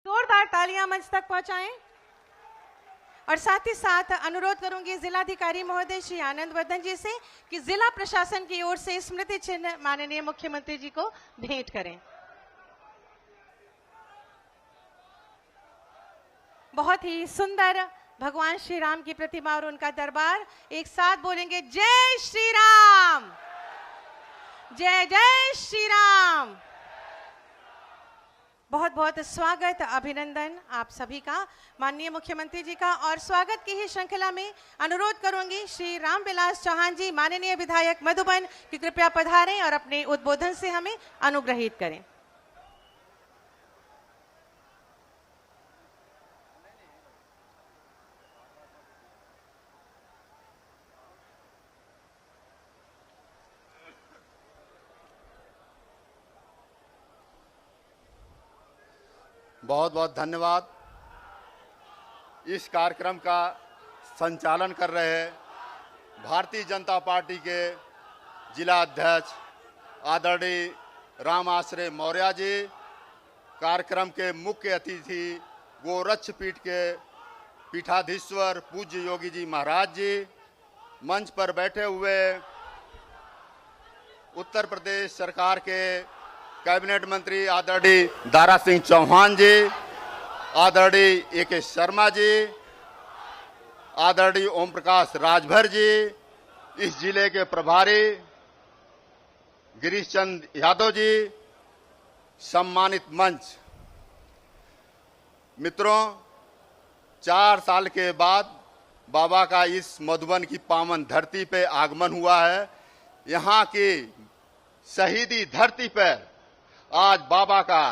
जोरदार तालियां मंच तक पहुंचाएं और साथ ही साथ अनुरोध करूंगी जिलाधिकारी महोदय श्री आनंद वर्धन जी से कि जिला प्रशासन की ओर से स्मृति चिन्ह माननीय मुख्यमंत्री जी को भेंट करें। बहुत ही सुंदर भगवान श्री राम की प्रतिमा और उनका दरबार। एक साथ बोलेंगे जय श्री राम, जय जय श्री राम। बहुत बहुत स्वागत, अभिनंदन आप सभी का, माननीय मुख्यमंत्री जी का। और स्वागत की ही श्रृंखला में अनुरोध करूंगी श्री रामविलास चौहान जी, माननीय विधायक मधुबन, कि कृपया पधारें और अपने उद्बोधन से हमें अनुग्रहित करें। बहुत बहुत धन्यवाद। इस कार्यक्रम का संचालन कर रहे भारतीय जनता पार्टी के जिला अध्यक्ष आदरणीय राम आश्रय मौर्य जी, कार्यक्रम के मुख्य अतिथि गोरक्ष पीठ के पीठाधीश्वर पूज्य योगी जी महाराज जी, मंच पर बैठे हुए उत्तर प्रदेश सरकार के कैबिनेट मंत्री आदरणीय दारा सिंह चौहान जी, आदरणीय ए.के. शर्मा जी, आदरणीय ओम प्रकाश राजभर जी, इस जिले के प्रभारी गिरीश चंद यादव जी, सम्मानित मंच, मित्रों, 4 साल के बाद बाबा का इस मधुबन की पावन धरती पे आगमन हुआ है। यहाँ की शहीदी धरती पर आज बाबा का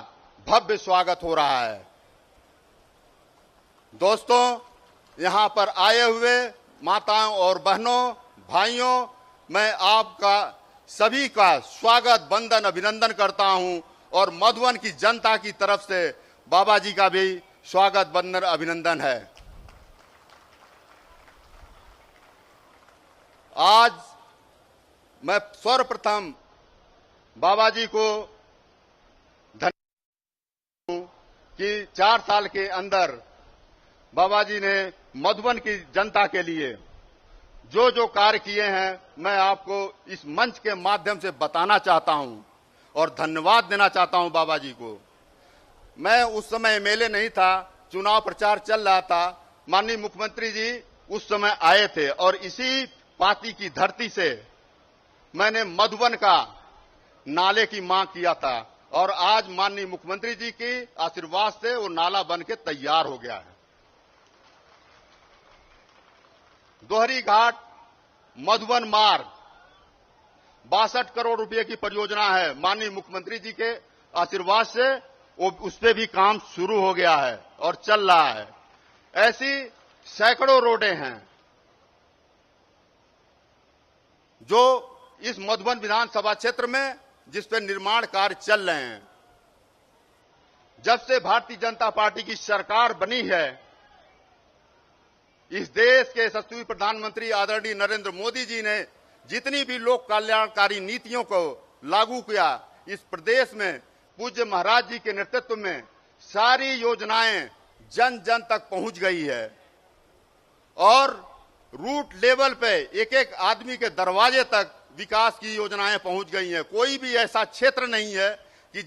भव्य स्वागत हो रहा है। दोस्तों, यहाँ पर आए हुए माताओं और बहनों, भाइयों, मैं आपका सभी का स्वागत, वंदन, अभिनंदन करता हूं और मधुबन की जनता की तरफ से बाबा जी का भी स्वागत, वंदन, अभिनंदन है। आज मैं सर्वप्रथम बाबा जी को कि 4 साल के अंदर बाबा जी ने मधुबन की जनता के लिए जो जो कार्य किए हैं, मैं आपको इस मंच के माध्यम से बताना चाहता हूं और धन्यवाद देना चाहता हूं बाबा जी को। मैं उस समय एमएलए नहीं था, चुनाव प्रचार चल रहा था। माननीय मुख्यमंत्री जी उस समय आए थे और इसी पार्टी की धरती से मैंने मधुबन का नाले की मांग किया था और आज माननीय मुख्यमंत्री जी के आशीर्वाद से वो नाला बन के तैयार हो गया है। दोहरी घाट मधुबन मार्ग 62 करोड़ रुपए की परियोजना है। माननीय मुख्यमंत्री जी के आशीर्वाद से वो उस पे भी काम शुरू हो गया है और चल रहा है। ऐसी सैकड़ों रोडें हैं जो इस मधुबन विधानसभा क्षेत्र में जिस पर निर्माण कार्य चल रहे हैं। जब से भारतीय जनता पार्टी की सरकार बनी है, इस देश के यशस्वी प्रधानमंत्री आदरणीय नरेंद्र मोदी जी ने जितनी भी लोक कल्याणकारी नीतियों को लागू किया, इस प्रदेश में पूज्य महाराज जी के नेतृत्व में सारी योजनाएं जन जन तक पहुंच गई है और रूट लेवल पे एक एक आदमी के दरवाजे तक विकास की योजनाएं पहुंच गई हैं। कोई भी ऐसा क्षेत्र नहीं है कि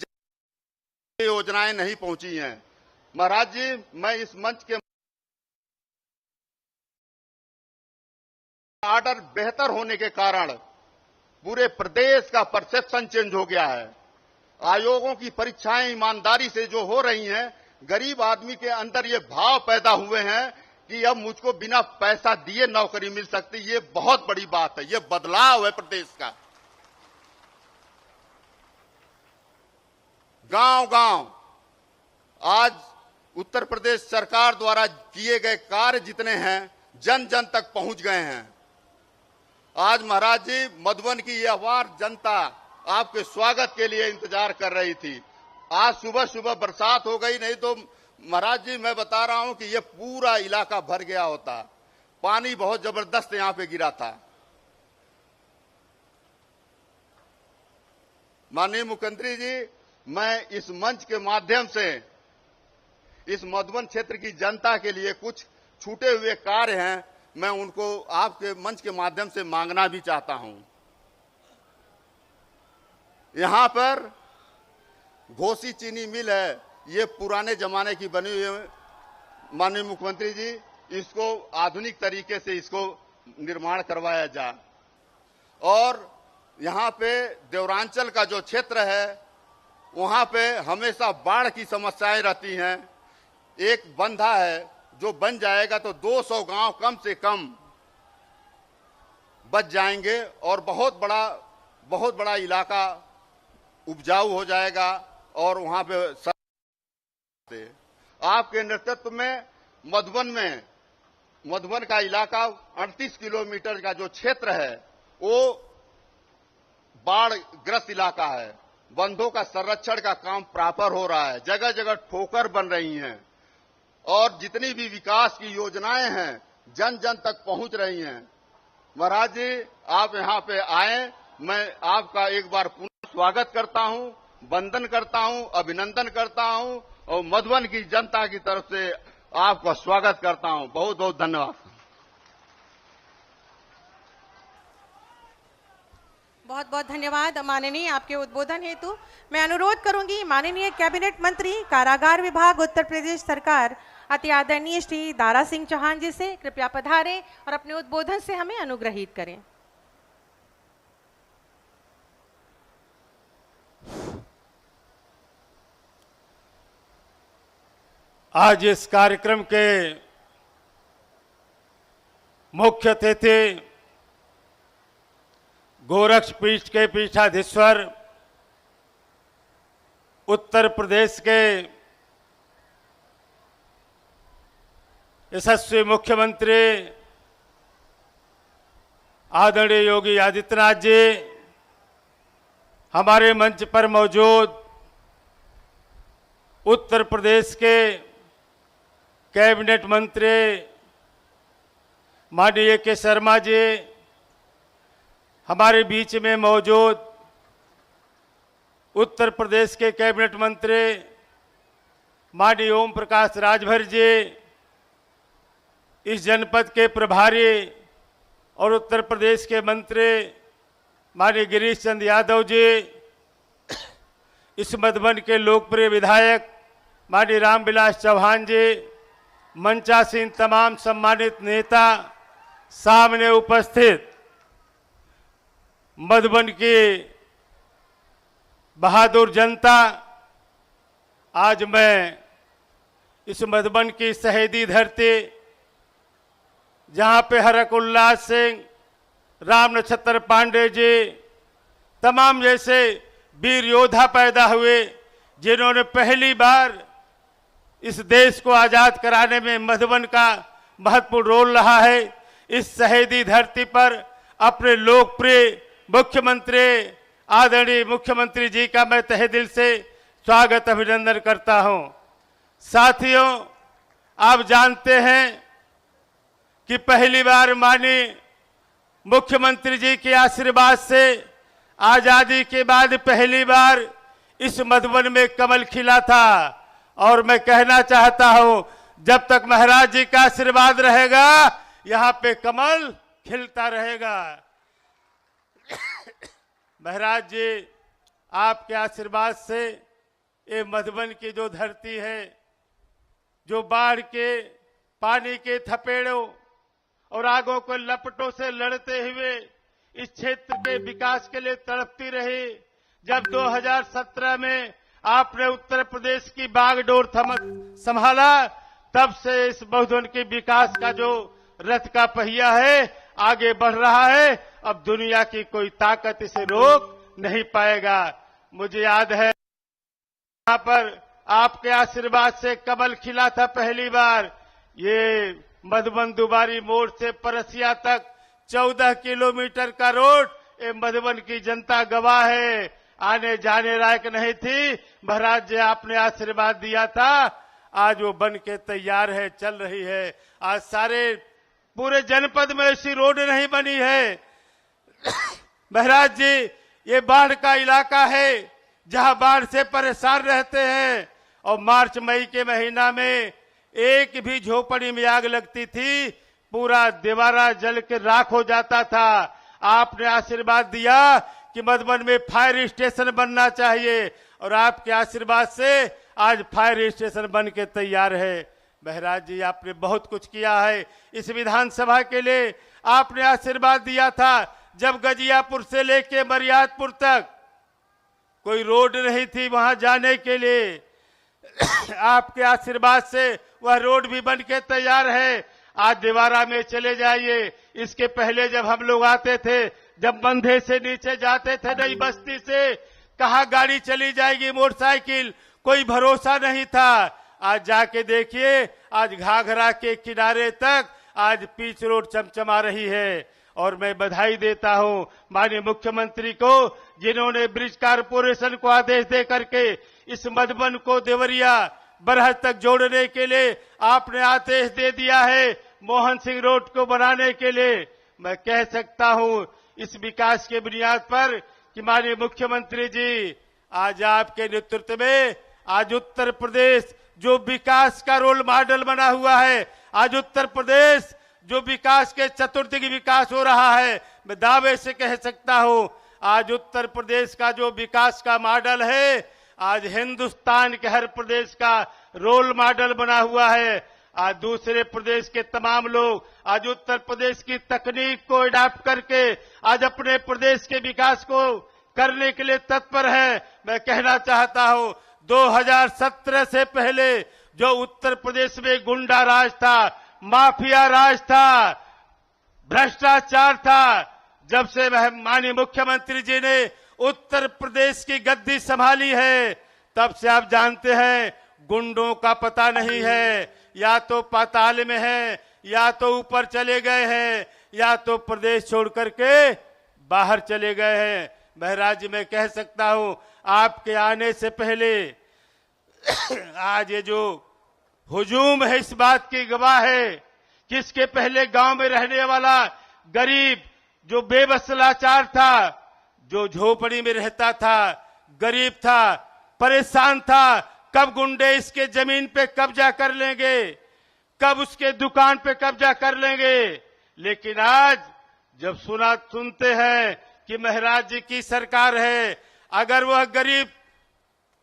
योजनाएं नहीं पहुंची हैं। महाराज जी, मैं इस मंच के ऑर्डर बेहतर होने के कारण पूरे प्रदेश का परसेप्शन चेंज हो गया है। आयोगों की परीक्षाएं ईमानदारी से जो हो रही हैं, गरीब आदमी के अंदर ये भाव पैदा हुए हैं कि अब मुझको बिना पैसा दिए नौकरी मिल सकती। ये बहुत बड़ी बात है, ये बदलाव है प्रदेश का। गांव-गांव आज उत्तर प्रदेश सरकार द्वारा किए गए कार्य जितने हैं, जन जन तक पहुंच गए हैं आज महाराज जी मधुबन की यह अपार जनता आपके स्वागत के लिए इंतजार कर रही थी। आज सुबह सुबह बरसात हो गई, नहीं तो महाराज जी मैं बता रहा हूं कि यह पूरा इलाका भर गया होता। पानी बहुत जबरदस्त यहां पे गिरा था। माननीय मुख्यमंत्री जी, मैं इस मंच के माध्यम से इस मधुबन क्षेत्र की जनता के लिए कुछ छूटे हुए कार्य हैं, मैं उनको आपके मंच के माध्यम से मांगना भी चाहता हूं। यहां पर घोसी चीनी मिल है, ये पुराने जमाने की बनी हुई है। माननीय मुख्यमंत्री जी, इसको आधुनिक तरीके से इसको निर्माण करवाया जाए। और यहां पे देवरांचल का जो क्षेत्र है वहां पे हमेशा बाढ़ की समस्याएं रहती हैं। एक बंधा है जो बन जाएगा तो 200 गांव कम से कम बच जाएंगे और बहुत बड़ा इलाका उपजाऊ हो जाएगा। और वहां पे आपके नेतृत्व में मधुबन का इलाका 38 किलोमीटर का जो क्षेत्र है वो बाढ़ ग्रस्त इलाका है। बंधों का संरक्षण का काम प्रॉपर हो रहा है, जगह जगह ठोकर बन रही हैं और जितनी भी विकास की योजनाएं हैं जन जन तक पहुंच रही हैं। महाराज जी, आप यहां पे आए, मैं आपका एक बार पुनः स्वागत करता हूं, वंदन करता हूं, अभिनंदन करता हूं और मधुबन की जनता की तरफ से आपका स्वागत करता हूं। बहुत बहुत धन्यवाद। बहुत बहुत धन्यवाद माननीय आपके उद्बोधन हेतु। मैं अनुरोध करूंगी माननीय कैबिनेट मंत्री कारागार विभाग उत्तर प्रदेश सरकार अति आदरणीय श्री दारा सिंह चौहान जी से कृपया पधारें और अपने उद्बोधन से हमें अनुग्रहित करें। आज इस कार्यक्रम के मुख्य अतिथि गोरक्ष पीठ के पीठाधीश्वर उत्तर प्रदेश के यशस्वी मुख्यमंत्री आदरणीय योगी आदित्यनाथ जी, हमारे मंच पर मौजूद उत्तर प्रदेश के कैबिनेट मंत्री माननीय के शर्मा जी, हमारे बीच में मौजूद उत्तर प्रदेश के कैबिनेट मंत्री माननीय ओम प्रकाश राजभर जी, इस जनपद के प्रभारी और उत्तर प्रदेश के मंत्री माननीय गिरीश चंद्र यादव जी, इस मधुबन के लोकप्रिय विधायक माननीय रामविलास चौहान जी, मंचासीन तमाम सम्मानित नेता, सामने उपस्थित मधुबन की बहादुर जनता, आज मैं इस मधुबन की शहीदी धरती जहां पे हरक उल्लास सिंह, राम नक्षत्र पांडे जी, तमाम जैसे वीर योद्धा पैदा हुए जिन्होंने पहली बार इस देश को आजाद कराने में मधुबन का महत्वपूर्ण रोल रहा है। इस शहीदी धरती पर अपने लोकप्रिय मुख्यमंत्री आदरणीय मुख्यमंत्री जी का मैं तहे दिल से स्वागत अभिनंदन करता हूं। साथियों, आप जानते हैं कि पहली बार माननीय मुख्यमंत्री जी के आशीर्वाद से आजादी के बाद पहली बार इस मधुबन में कमल खिला था। और मैं कहना चाहता हूं, जब तक महाराज जी का आशीर्वाद रहेगा यहां पे कमल खिलता रहेगा। महाराज जी, आपके आशीर्वाद से ये मधुबन की जो धरती है, जो बाढ़ के पानी के थपेड़ों और आगों को लपटों से लड़ते हुए इस क्षेत्र के विकास के लिए तड़पती रही। जब 2017 में आपने उत्तर प्रदेश की बागडोर संभाला, तब से इस मधुबन के विकास का जो रथ का पहिया है आगे बढ़ रहा है। अब दुनिया की कोई ताकत इसे रोक नहीं पाएगा। मुझे याद है यहाँ पर आपके आशीर्वाद से कमल खिला था पहली बार। ये मधुबन दुबारी मोड़ से परसिया तक 14 किलोमीटर का रोड ये मधुबन की जनता गवाह है, आने जाने लायक नहीं थी। महाराज जी आपने आशीर्वाद दिया था, आज वो बन के तैयार है, चल रही है। आज सारे पूरे जनपद में ऐसी रोड नहीं बनी है। महाराज जी ये बाढ़ का इलाका है जहां बाढ़ से परेशान रहते हैं, और मार्च मई के महीना में एक भी झोपड़ी में आग लगती थी, पूरा दीवारा जल के राख हो जाता था। आपने आशीर्वाद दिया कि मधुबन में फायर स्टेशन बनना चाहिए, और आपके आशीर्वाद से आज फायर स्टेशन बन के तैयार है। महाराज जी आपने बहुत कुछ किया है इस विधानसभा के लिए। आपने आशीर्वाद दिया था जब गजियापुर से लेके मरियादपुर तक कोई रोड नहीं थी वहां जाने के लिए, आपके आशीर्वाद से वह रोड भी बन के तैयार है। आज दीवारा में चले जाइए, इसके पहले जब हम लोग आते थे, जब बंधे से नीचे जाते थे नई बस्ती से, कहाँ गाड़ी चली जाएगी, मोटरसाइकिल, कोई भरोसा नहीं था। आज जाके देखिए, आज घाघरा के किनारे तक आज पिच रोड चमचमा रही है। और मैं बधाई देता हूं माननीय मुख्यमंत्री को, जिन्होंने ब्रिज कारपोरेशन को आदेश दे करके इस मधुबन को देवरिया बरहज तक जोड़ने के लिए आपने आदेश दे दिया है, मोहन सिंह रोड को बनाने के लिए। मैं कह सकता हूं इस विकास के बुनियाद पर कि माननीय मुख्यमंत्री जी आज आपके नेतृत्व में आज उत्तर प्रदेश जो विकास का रोल मॉडल बना हुआ है, आज उत्तर प्रदेश जो विकास के चतुर्दिग विकास हो रहा है, मैं दावे से कह सकता हूं आज उत्तर प्रदेश का जो विकास का मॉडल है, आज हिंदुस्तान के हर प्रदेश का रोल मॉडल बना हुआ है। आज दूसरे प्रदेश के तमाम लोग आज उत्तर प्रदेश की तकनीक को अडॉप्ट करके आज अपने प्रदेश के विकास को करने के लिए तत्पर है। मैं कहना चाहता हूं 2017 से पहले जो उत्तर प्रदेश में गुंडा राज था, माफिया राज था, भ्रष्टाचार था, जब से माननीय मुख्यमंत्री जी ने उत्तर प्रदेश की गद्दी संभाली है, तब से आप जानते हैं गुंडों का पता नहीं है, या तो पाताल में है, या तो ऊपर चले गए हैं, या तो प्रदेश छोड़ करके बाहर चले गए हैं। महाराज जी मैं कह सकता हूं आपके आने से पहले आज ये जो हुजूम है इस बात की गवाह है कि इसके पहले गांव में रहने वाला गरीब जो बेबस लाचार था, जो झोपड़ी में रहता था, गरीब था, परेशान था, कब गुंडे इसके जमीन पे कब्जा कर लेंगे, कब उसके दुकान पे कब्जा कर लेंगे। लेकिन आज जब सुनते हैं कि महाराज जी की सरकार है, अगर वह गरीब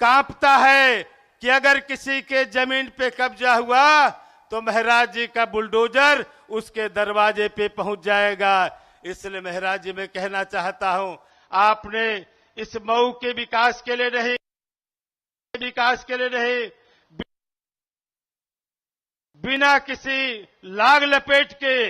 कांपता है कि अगर किसी के जमीन पे कब्जा हुआ तो महाराज जी का बुलडोजर उसके दरवाजे पे पहुंच जाएगा। इसलिए महाराज जी मैं कहना चाहता हूं आपने इस मऊ के विकास के लिए नहीं, बिना किसी लाग लपेट के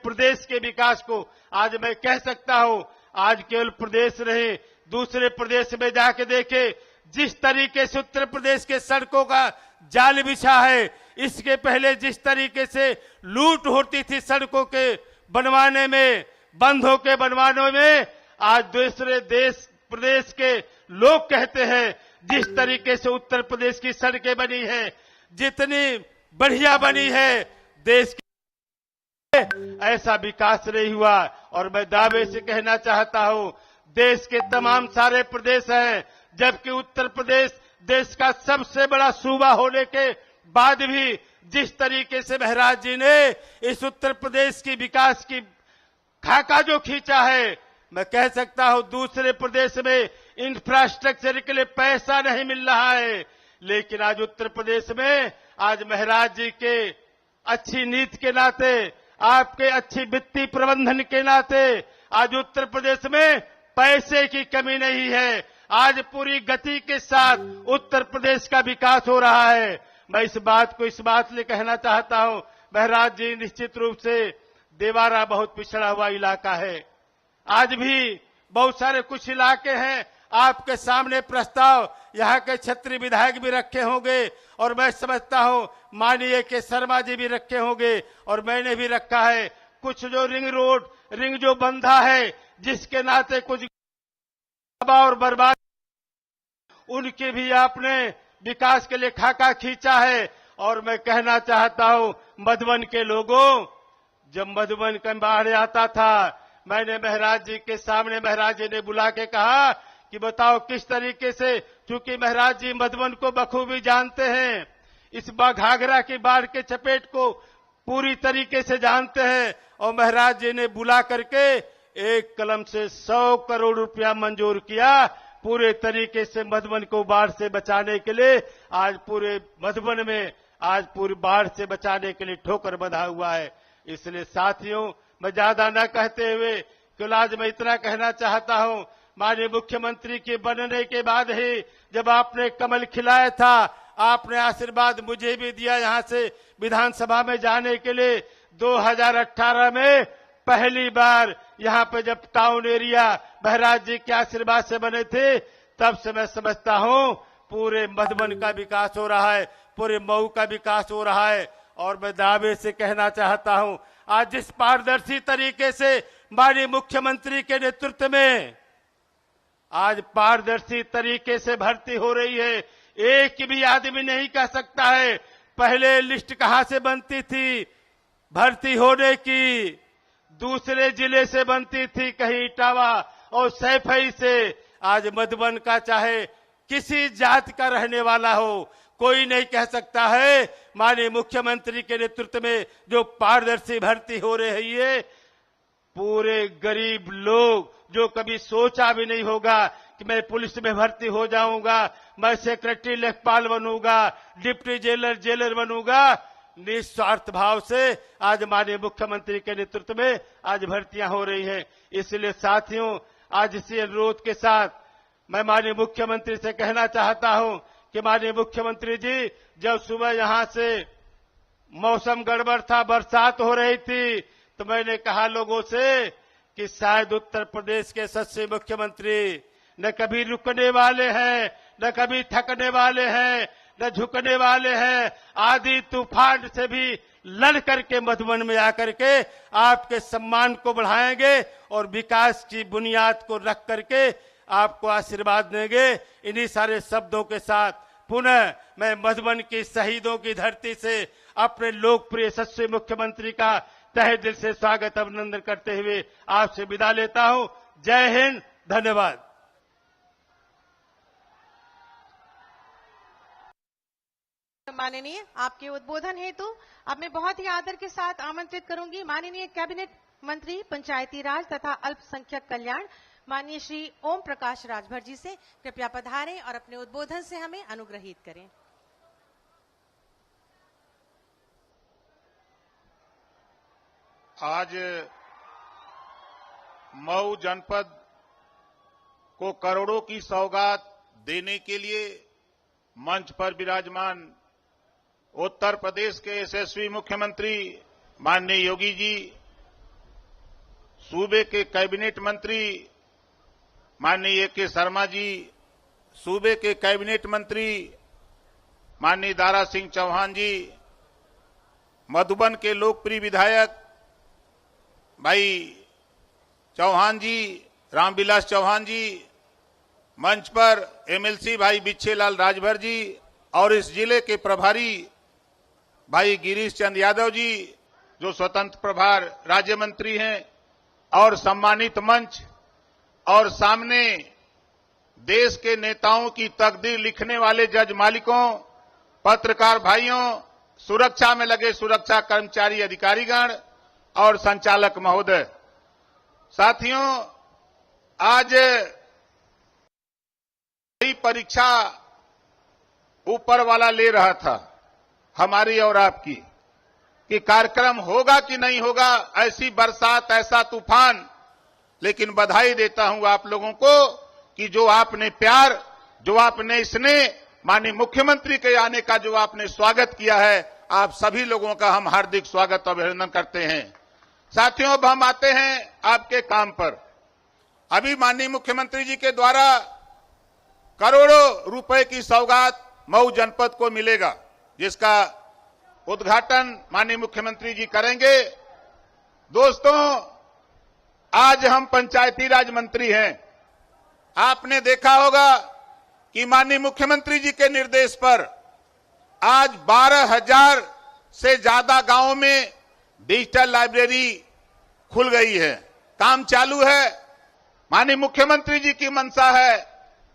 प्रदेश के विकास को आज मैं कह सकता हूं, आज केवल प्रदेश नहीं दूसरे प्रदेश में जाके देखे जिस तरीके से उत्तर प्रदेश के सड़कों का जाल बिछा है, इसके पहले जिस तरीके से लूट होती थी सड़कों के बनवाने में, बंधों के बनवाने में, आज दूसरे देश प्रदेश के लोग कहते हैं जिस तरीके से उत्तर प्रदेश की सड़कें बनी है, जितनी बढ़िया बनी है देश ऐसा विकास नहीं हुआ। और मैं दावे से कहना चाहता हूं देश के तमाम सारे प्रदेश हैं, जबकि उत्तर प्रदेश देश का सबसे बड़ा सूबा होने के बाद भी जिस तरीके से महाराज जी ने इस उत्तर प्रदेश की विकास की खाका जो खींचा है, मैं कह सकता हूं दूसरे प्रदेश में इंफ्रास्ट्रक्चर के लिए पैसा नहीं मिल रहा है, लेकिन आज उत्तर प्रदेश में आज महाराज जी के अच्छी नीति के नाते, आपके अच्छी वित्तीय प्रबंधन के नाते आज उत्तर प्रदेश में पैसे की कमी नहीं है। आज पूरी गति के साथ उत्तर प्रदेश का विकास हो रहा है। मैं इस बात लिए कहना चाहता हूं, महाराज जी निश्चित रूप से देवारा बहुत पिछड़ा हुआ इलाका है, आज भी बहुत सारे कुछ इलाके हैं आपके सामने प्रस्ताव यहाँ के क्षेत्रीय विधायक भी रखे होंगे, और मैं समझता हूं माननीय के शर्मा जी भी रखे होंगे, और मैंने भी रखा है। कुछ जो रिंग जो बंधा है, जिसके नाते कुछ और बर्बाद, उनके भी आपने विकास के लिए खाका खींचा है। और मैं कहना चाहता हूं मधुबन के लोगों, जब मधुबन का बाढ़ आता था, मैंने महाराज जी के सामने, महाराज जी ने बुला के कहा कि बताओ किस तरीके से, चूंकि महाराज जी मधुबन को बखूबी जानते हैं, इस घाघरा की बाढ़ के चपेट को पूरी तरीके से जानते हैं, और महाराज जी ने बुला करके एक कलम से 100 करोड़ रुपया मंजूर किया पूरे तरीके से मधुबन को बाढ़ से बचाने के लिए। आज पूरे मधुबन में आज पूरी बाढ़ से बचाने के लिए ठोकर बंधा हुआ है। इसलिए साथियों, मैं ज्यादा न कहते हुए केवल आज मैं इतना कहना चाहता हूं, माननीय मुख्यमंत्री के बनने के बाद ही जब आपने कमल खिलाया था, आपने आशीर्वाद मुझे भी दिया यहां से विधानसभा में जाने के लिए। 2018 में पहली बार यहां पे जब टाउन एरिया महाराज जी के आशीर्वाद से बने थे, तब से मैं समझता हूं पूरे मधुबन का विकास हो रहा है, पूरे मऊ का विकास हो रहा है। और मैं दावे से कहना चाहता हूं, आज जिस पारदर्शी तरीके से माननीय मुख्यमंत्री के नेतृत्व में आज पारदर्शी तरीके से भर्ती हो रही है, एक भी आदमी नहीं कह सकता है पहले लिस्ट कहां से बनती थी भर्ती होने की, दूसरे जिले से बनती थी, कहीं इटावा और सैफई से। आज मधुबन का चाहे किसी जात का रहने वाला हो, कोई नहीं कह सकता है माननीय मुख्यमंत्री के नेतृत्व में जो पारदर्शी भर्ती हो रही है, पूरे गरीब लोग जो कभी सोचा भी नहीं होगा कि मैं पुलिस में भर्ती हो जाऊंगा, मैं सेक्रेटरी लेखपाल बनूंगा, डिप्टी जेलर बनूंगा, निस्वार्थ भाव से आज माननीय मुख्यमंत्री के नेतृत्व में आज भर्तियां हो रही हैं। इसलिए साथियों, आज इसी अनुरोध के साथ मैं माननीय मुख्यमंत्री से कहना चाहता हूं कि माननीय मुख्यमंत्री जी, जब सुबह यहां से मौसम गड़बड़ था, बरसात हो रही थी, तो मैंने कहा लोगों से कि शायद उत्तर प्रदेश के यशस्वी मुख्यमंत्री न कभी रुकने वाले हैं, न कभी थकने वाले हैं, न झुकने वाले हैं, आधी तूफान से भी लड़ करके मधुबन में आकर के आपके सम्मान को बढ़ाएंगे और विकास की बुनियाद को रख करके आपको आशीर्वाद देंगे। इन्हीं सारे शब्दों के साथ पुनः मैं मधुबन की शहीदों की धरती से अपने लोकप्रिय यशस्वी मुख्यमंत्री का तहे दिल से स्वागत अभिनंदन करते हुए आपसे विदा लेता हूं। जय हिंद, धन्यवाद। माननीय, आपके उद्बोधन हेतु अब मैं बहुत ही आदर के साथ आमंत्रित करूंगी माननीय कैबिनेट मंत्री पंचायती राज तथा अल्पसंख्यक कल्याण माननीय श्री ओम प्रकाश राजभर जी से। कृपया पधारें और अपने उद्बोधन से हमें अनुग्रहित करें। आज मऊ जनपद को करोड़ों की सौगात देने के लिए मंच पर विराजमान उत्तर प्रदेश के यशस्वी मुख्यमंत्री माननीय योगी जी, सूबे के कैबिनेट मंत्री माननीय ए.के. शर्मा जी, सूबे के कैबिनेट मंत्री माननीय दारा सिंह चौहान जी, मधुबन के लोकप्रिय विधायक भाई चौहान जी, रामविलास चौहान जी, मंच पर एमएलसी भाई बिच्छेलाल राजभर जी और इस जिले के प्रभारी भाई गिरीश चंद यादव जी जो स्वतंत्र प्रभार राज्य मंत्री हैं, और सम्मानित मंच और सामने देश के नेताओं की तकदीर लिखने वाले जज मालिकों, पत्रकार भाइयों, सुरक्षा में लगे सुरक्षा कर्मचारी अधिकारीगण और संचालक महोदय, साथियों, आज परीक्षा ऊपर वाला ले रहा था हमारी और आपकी कि कार्यक्रम होगा कि नहीं होगा, ऐसी बरसात, ऐसा तूफान। लेकिन बधाई देता हूं आप लोगों को कि जो आपने प्यार, जो आपने स्नेह, माननीय मुख्यमंत्री के आने का जो आपने स्वागत किया है, आप सभी लोगों का हम हार्दिक स्वागत और अभिनंदन करते हैं। साथियों, अब हम आते हैं आपके काम पर। अभी माननीय मुख्यमंत्री जी के द्वारा करोड़ों रुपए की सौगात मऊ जनपद को मिलेगा, जिसका उद्घाटन माननीय मुख्यमंत्री जी करेंगे। दोस्तों, आज हम पंचायती राज मंत्री हैं। आपने देखा होगा कि माननीय मुख्यमंत्री जी के निर्देश पर आज 12,000 से ज्यादा गांवों में डिजिटल लाइब्रेरी खुल गई है, काम चालू है। माननीय मुख्यमंत्री जी की मंशा है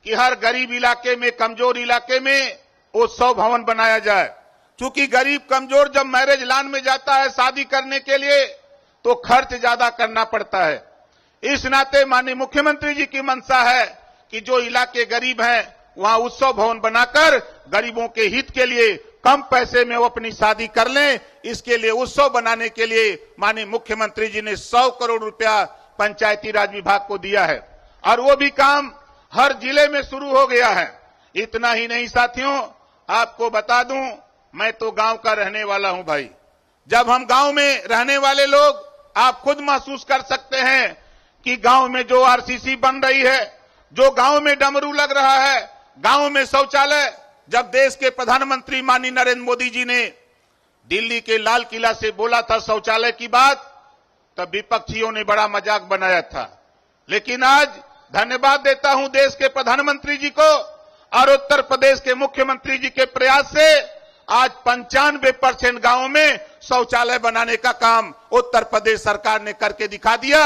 कि हर गरीब इलाके में, कमजोर इलाके में उत्सव भवन बनाया जाए। क्योंकि गरीब कमजोर जब मैरिज लॉन में जाता है शादी करने के लिए तो खर्च ज्यादा करना पड़ता है। इस नाते माननीय मुख्यमंत्री जी की मंशा है कि जो इलाके गरीब हैं वहां उत्सव भवन बनाकर गरीबों के हित के लिए कम पैसे में वो अपनी शादी कर लें। इसके लिए उत्सव बनाने के लिए माननीय मुख्यमंत्री जी ने 100 करोड़ रुपया पंचायती राज विभाग को दिया है और वो भी काम हर जिले में शुरू हो गया है। इतना ही नहीं साथियों, आपको बता दूं, मैं तो गांव का रहने वाला हूं भाई। जब हम गांव में रहने वाले लोग, आप खुद महसूस कर सकते हैं कि गांव में जो आरसीसी बन रही है, जो गांव में डमरू लग रहा है, गांव में शौचालय, जब देश के प्रधानमंत्री माननीय नरेंद्र मोदी जी ने दिल्ली के लाल किला से बोला था शौचालय की बात, तब विपक्षियों ने बड़ा मजाक बनाया था। लेकिन आज धन्यवाद देता हूं देश के प्रधानमंत्री जी को और उत्तर प्रदेश के मुख्यमंत्री जी के प्रयास से आज 95% गांवों में शौचालय बनाने का काम उत्तर प्रदेश सरकार ने करके दिखा दिया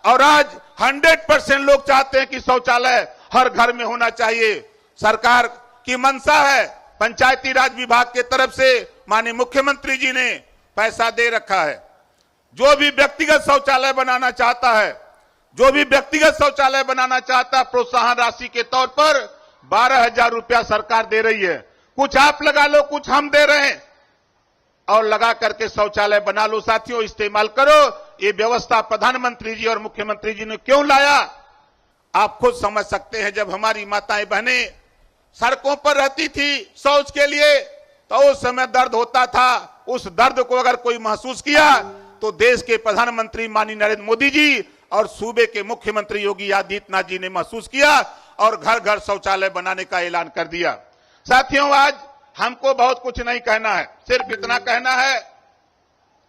और आज 100% लोग चाहते हैं कि शौचालय हर घर में होना चाहिए। सरकार की मंशा है। पंचायती राज विभाग के तरफ से माननीय मुख्यमंत्री जी ने पैसा दे रखा है। जो भी व्यक्तिगत शौचालय बनाना चाहता है, जो भी व्यक्तिगत शौचालय बनाना चाहता है, प्रोत्साहन राशि के तौर पर 12,000 रुपया सरकार दे रही है। कुछ आप लगा लो, कुछ हम दे रहे हैं और लगा करके शौचालय बना लो। साथियों, इस्तेमाल करो। ये व्यवस्था प्रधानमंत्री जी और मुख्यमंत्री जी ने क्यों लाया, आप खुद समझ सकते हैं। जब हमारी माताएं बहनें सड़कों पर रहती थी शौच के लिए तो उस समय दर्द होता था। उस दर्द को अगर कोई महसूस किया तो देश के प्रधानमंत्री माननीय नरेंद्र मोदी जी और सूबे के मुख्यमंत्री योगी आदित्यनाथ जी ने महसूस किया और घर घर शौचालय बनाने का ऐलान कर दिया। साथियों, आज हमको बहुत कुछ नहीं कहना है, सिर्फ इतना कहना है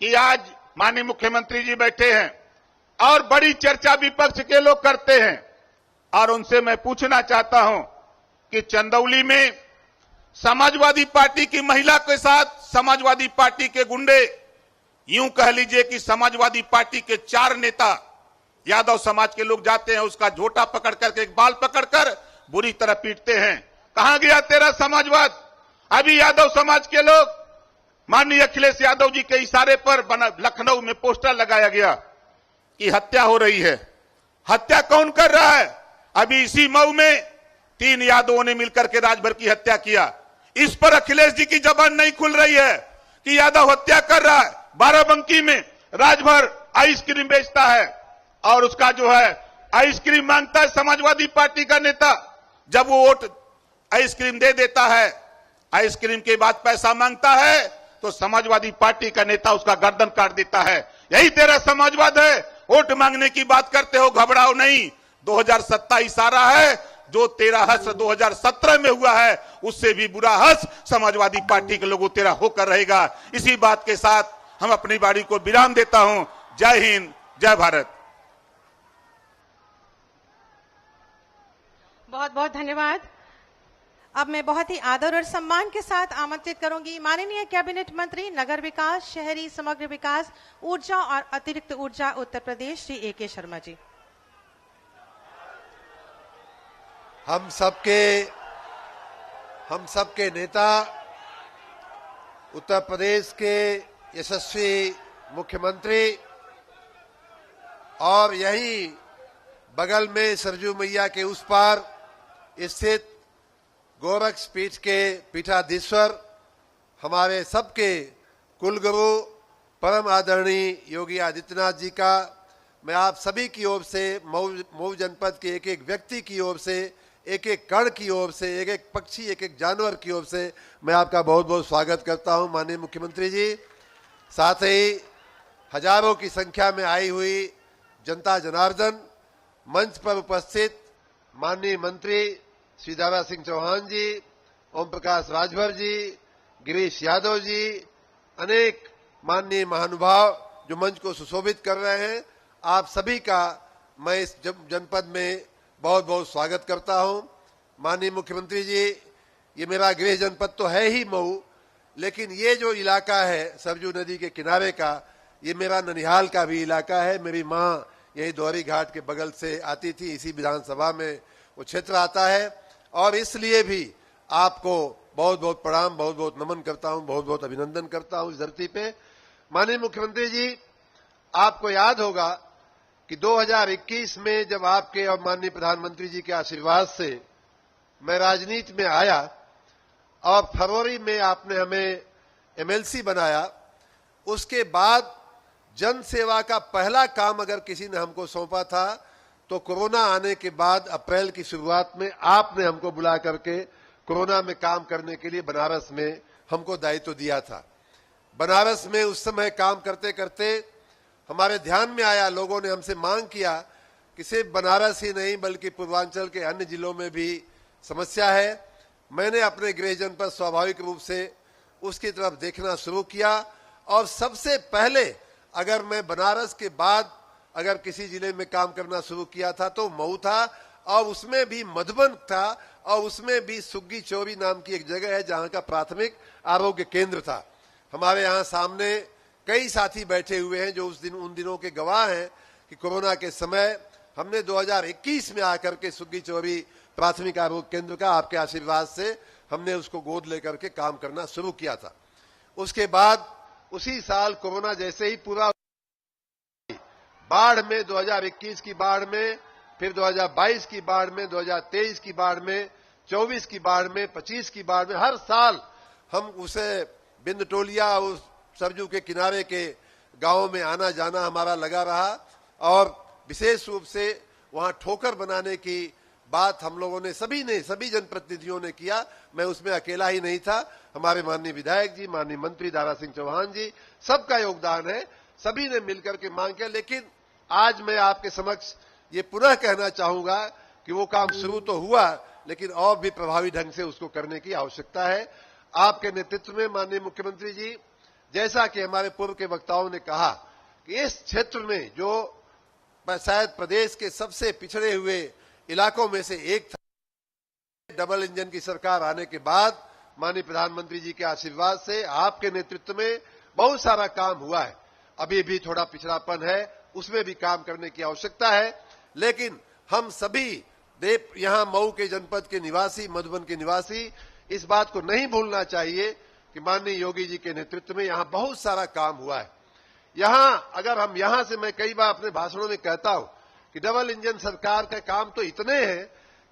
कि आज माननीय मुख्यमंत्री जी बैठे हैं और बड़ी चर्चा विपक्ष के लोग करते हैं और उनसे मैं पूछना चाहता हूं कि चंदौली में समाजवादी पार्टी की महिला के साथ समाजवादी पार्टी के गुंडे, यूं कह लीजिए कि समाजवादी पार्टी के 4 नेता यादव समाज के लोग जाते हैं, उसका झोटा पकड़ करके, एक बाल पकड़कर बुरी तरह पीटते हैं। कहां गया तेरा समाजवाद? अभी यादव समाज के लोग, माननीय अखिलेश यादव जी के इशारे पर लखनऊ में पोस्टर लगाया गया कि हत्या हो रही है। हत्या कौन कर रहा है? अभी इसी मऊ में 3 यादवों ने मिलकर के राजभर की हत्या किया। इस पर अखिलेश जी की जबान नहीं खुल रही है कि यादव हत्या कर रहा है। बाराबंकी में राजभर आइसक्रीम बेचता है और उसका जो है आइसक्रीम मांगता है समाजवादी पार्टी का नेता। जब वो वोट आइसक्रीम दे देता है, आइसक्रीम के बाद पैसा मांगता है तो समाजवादी पार्टी का नेता उसका गर्दन काट देता है। यही तेरा समाजवाद है। वोट मांगने की बात करते हो, घबराओ नहीं। 2027 आ रहा है, जो तेरा हश्र 2017 में हुआ है उससे भी बुरा हश्र समाजवादी पार्टी के लोगों तेरा होकर रहेगा। इसी बात के साथ हम अपनी बारी को विराम देता हूं। जय हिंद, जय भारत। बहुत बहुत धन्यवाद। अब मैं बहुत ही आदर और सम्मान के साथ आमंत्रित करूंगी माननीय कैबिनेट मंत्री नगर विकास, शहरी समग्र विकास, ऊर्जा और अतिरिक्त ऊर्जा उत्तर प्रदेश श्री A.K. शर्मा जी। हम सबके नेता, उत्तर प्रदेश के यशस्वी मुख्यमंत्री और यही बगल में सरजू मैया के उस पार स्थित गोरक्ष पीठ के पीठाधीश्वर हमारे सबके कुलगुरु परम आदरणीय योगी आदित्यनाथ जी का मैं आप सभी की ओर से, मऊ जनपद के एक एक व्यक्ति की ओर से, एक एक कण की ओर से, एक एक पक्षी, एक एक जानवर की ओर से मैं आपका बहुत बहुत स्वागत करता हूं माननीय मुख्यमंत्री जी। साथ ही हजारों की संख्या में आई हुई जनता जनार्दन, मंच पर उपस्थित माननीय मंत्री श्री दारा सिंह चौहान जी, ओम प्रकाश राजभर जी, गिरीश यादव जी, अनेक माननीय महानुभाव जो मंच को सुशोभित कर रहे हैं, आप सभी का मैं इस जनपद में बहुत बहुत स्वागत करता हूं। माननीय मुख्यमंत्री जी, ये मेरा गृह जनपद तो है ही मऊ, लेकिन ये जो इलाका है सरजू नदी के किनारे का, ये मेरा ननिहाल का भी इलाका है। मेरी माँ यही दोहरी घाट के बगल से आती थी, इसी विधानसभा में वो क्षेत्र आता है, और इसलिए भी आपको बहुत बहुत प्रणाम, बहुत बहुत नमन करता हूं, बहुत बहुत अभिनंदन करता हूं इस धरती पे। माननीय मुख्यमंत्री जी, आपको याद होगा कि 2021 में जब आपके और माननीय प्रधानमंत्री जी के आशीर्वाद से मैं राजनीति में आया और फरवरी में आपने हमें एमएलसी बनाया, उसके बाद जन सेवा का पहला काम अगर किसी ने हमको सौंपा था तो कोरोना आने के बाद अप्रैल की शुरुआत में आपने हमको बुला करके कोरोना में काम करने के लिए बनारस में हमको दायित्व दिया था। बनारस में उस समय काम करते करते हमारे ध्यान में आया, लोगों ने हमसे मांग किया कि सिर्फ बनारस ही नहीं बल्कि पूर्वांचल के अन्य जिलों में भी समस्या है। मैंने अपने गृह जनपद स्वाभाविक रूप से उसकी तरफ देखना शुरू किया, और सबसे पहले अगर मैं बनारस के बाद अगर किसी जिले में काम करना शुरू किया था तो मऊ था, और उसमें भी मधुबन था, और उसमें भी सुग्गी चौरी नाम की एक जगह है जहां का प्राथमिक आरोग्य केंद्र था। हमारे यहाँ सामने कई साथी बैठे हुए हैं जो उन दिनों के गवाह हैं कि कोरोना के समय हमने 2021 में आकर के सुग्गी चौरी प्राथमिक आरोग्य केंद्र का आपके आशीर्वाद से हमने उसको गोद लेकर के काम करना शुरू किया था। उसके बाद उसी साल कोरोना जैसे ही पूरा बाढ़ में, 2021 की बाढ़ में, फिर 2022 की बाढ़ में, 2023 की बाढ़ में, 24 की बाढ़ में, 25 की बाढ़ में, हर साल हम उसे बिंद टोलिया उस सरजू के किनारे के गांवों में आना जाना हमारा लगा रहा, और विशेष रूप से वहां ठोकर बनाने की बात हम लोगों ने सभी जनप्रतिनिधियों ने किया। मैं उसमें अकेला ही नहीं था, हमारे माननीय विधायक जी, माननीय मंत्री दारा सिंह चौहान जी, सबका योगदान है, सभी ने मिलकर के मांग किया। लेकिन आज मैं आपके समक्ष ये पुनः कहना चाहूंगा कि वो काम शुरू तो हुआ, लेकिन और भी प्रभावी ढंग से उसको करने की आवश्यकता है। आपके नेतृत्व में माननीय मुख्यमंत्री जी, जैसा कि हमारे पूर्व के वक्ताओं ने कहा कि इस क्षेत्र में जो शायद प्रदेश के सबसे पिछड़े हुए इलाकों में से एक था, डबल इंजन की सरकार आने के बाद माननीय प्रधानमंत्री जी के आशीर्वाद से आपके नेतृत्व में बहुत सारा काम हुआ है। अभी भी थोड़ा पिछड़ापन है, उसमें भी काम करने की आवश्यकता है, लेकिन हम सभी यहाँ मऊ के जनपद के निवासी, मधुबन के निवासी इस बात को नहीं भूलना चाहिए कि माननीय योगी जी के नेतृत्व में यहाँ बहुत सारा काम हुआ है। यहाँ अगर हम यहाँ से, मैं कई बार अपने भाषणों में कहता हूं कि डबल इंजन सरकार का काम तो इतने हैं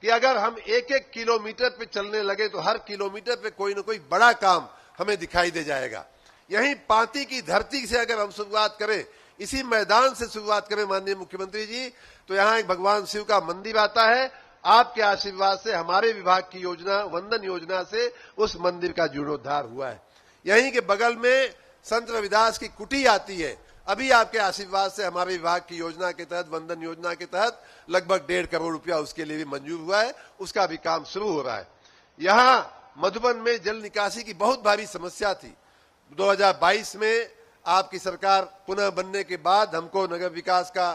कि अगर हम एक एक किलोमीटर पे चलने लगे तो हर किलोमीटर पे कोई न कोई बड़ा काम हमें दिखाई दे जाएगा। यहीं पांती की धरती से अगर हम शुरुआत करें, इसी मैदान से शुरुआत करें माननीय मुख्यमंत्री जी, तो यहाँ एक भगवान शिव का मंदिर आता है। आपके आशीर्वाद से हमारे विभाग की योजना, वंदन योजना से उस मंदिर का जीर्णोद्धार हुआ है। यहीं के बगल में संत रविदास की कुटी आती है, अभी आपके आशीर्वाद से हमारे विभाग की योजना के तहत, वंदन योजना के तहत लगभग 1.5 करोड़ रुपया उसके लिए भी मंजूर हुआ है, उसका भी काम शुरू हो रहा है। यहाँ मधुबन में जल निकासी की बहुत भारी समस्या थी। 2022 में आपकी सरकार पुनः बनने के बाद, हमको नगर विकास का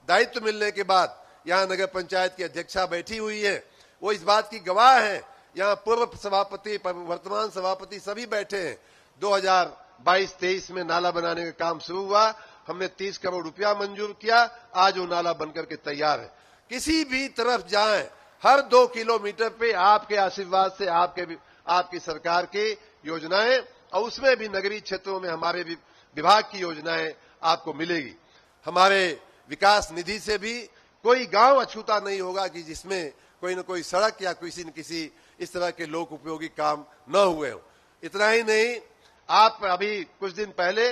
दायित्व मिलने के बाद यहाँ नगर पंचायत की अध्यक्षा बैठी हुई है, वो इस बात की गवाह है। यहाँ पूर्व सभापति, वर्तमान सभापति सभी बैठे हैं। 2022-23 में नाला बनाने का काम शुरू हुआ, हमने 30 करोड़ रुपया मंजूर किया, आज वो नाला बनकर के तैयार है। किसी भी तरफ जाएं, हर 2 किलोमीटर पे आपके आशीर्वाद से आपकी सरकार की योजनाएं, और उसमें भी नगरीय क्षेत्रों में हमारे विभाग की योजनाएं आपको मिलेगी। हमारे विकास निधि से भी कोई गांव अछूता नहीं होगा कि जिसमें कोई न कोई सड़क या किसी न किसी इस तरह के लोक उपयोगी काम न हुए हो। इतना ही नहीं, आप अभी कुछ दिन पहले